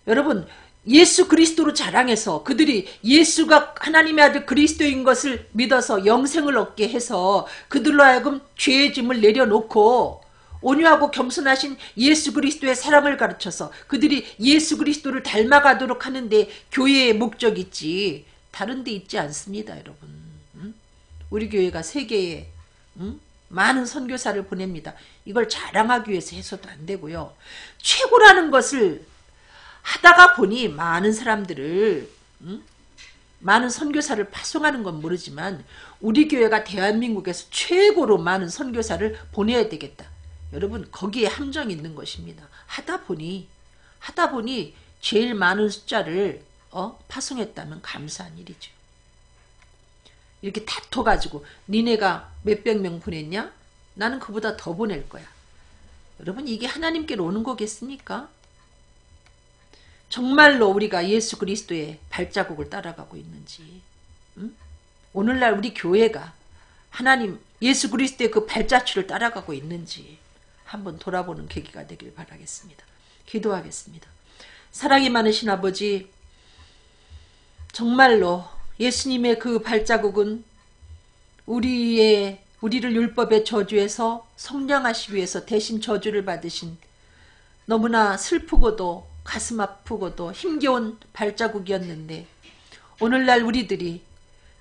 여러분, 예수 그리스도로 자랑해서 그들이 예수가 하나님의 아들 그리스도인 것을 믿어서 영생을 얻게 해서 그들로 하여금 죄의 짐을 내려놓고 온유하고 겸손하신 예수 그리스도의 사랑을 가르쳐서 그들이 예수 그리스도를 닮아가도록 하는데 교회의 목적이 있지 다른 데 있지 않습니다, 여러분. 우리 교회가 세계에 많은 선교사를 보냅니다. 이걸 자랑하기 위해서 해서도 안 되고요. 최고라는 것을 하다가 보니 많은 사람들을 많은 선교사를 파송하는 건 모르지만 우리 교회가 대한민국에서 최고로 많은 선교사를 보내야 되겠다. 여러분, 거기에 함정이 있는 것입니다. 하다 보니 제일 많은 숫자를 파송했다면 감사한 일이죠. 이렇게 다퉈가지고 니네가 몇백 명 보냈냐? 나는 그보다 더 보낼 거야. 여러분, 이게 하나님께로 오는 거겠습니까? 정말로 우리가 예수 그리스도의 발자국을 따라가고 있는지, 오늘날 우리 교회가 하나님 예수 그리스도의 그 발자취를 따라가고 있는지 한번 돌아보는 계기가 되길 바라겠습니다. 기도하겠습니다. 사랑이 많으신 아버지, 정말로 예수님의 그 발자국은 우리를 율법의 저주에서 성량하시기 위해서 대신 저주를 받으신 너무나 슬프고도 가슴 아프고도 힘겨운 발자국이었는데, 오늘날 우리들이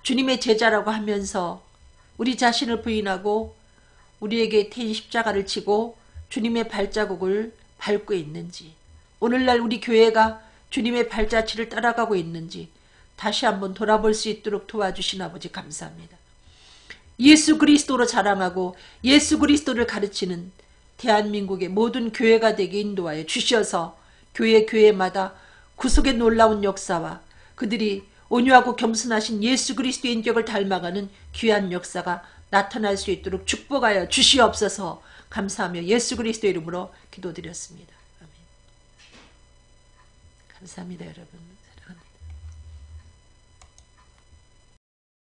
주님의 제자라고 하면서 우리 자신을 부인하고 우리에게 태인 십자가를 지고 주님의 발자국을 밟고 있는지, 오늘날 우리 교회가 주님의 발자취를 따라가고 있는지 다시 한번 돌아볼 수 있도록 도와주신 아버지 감사합니다. 예수 그리스도로 자랑하고 예수 그리스도를 가르치는 대한민국의 모든 교회가 되게 인도하여 주셔서 교회마다 구속의 놀라운 역사와 그들이 온유하고 겸손하신 예수 그리스도의 인격을 닮아가는 귀한 역사가 나타날 수 있도록 축복하여 주시옵소서. 감사하며 예수 그리스도 이름으로 기도드렸습니다. 아멘. 감사합니다, 여러분. 사랑합니다.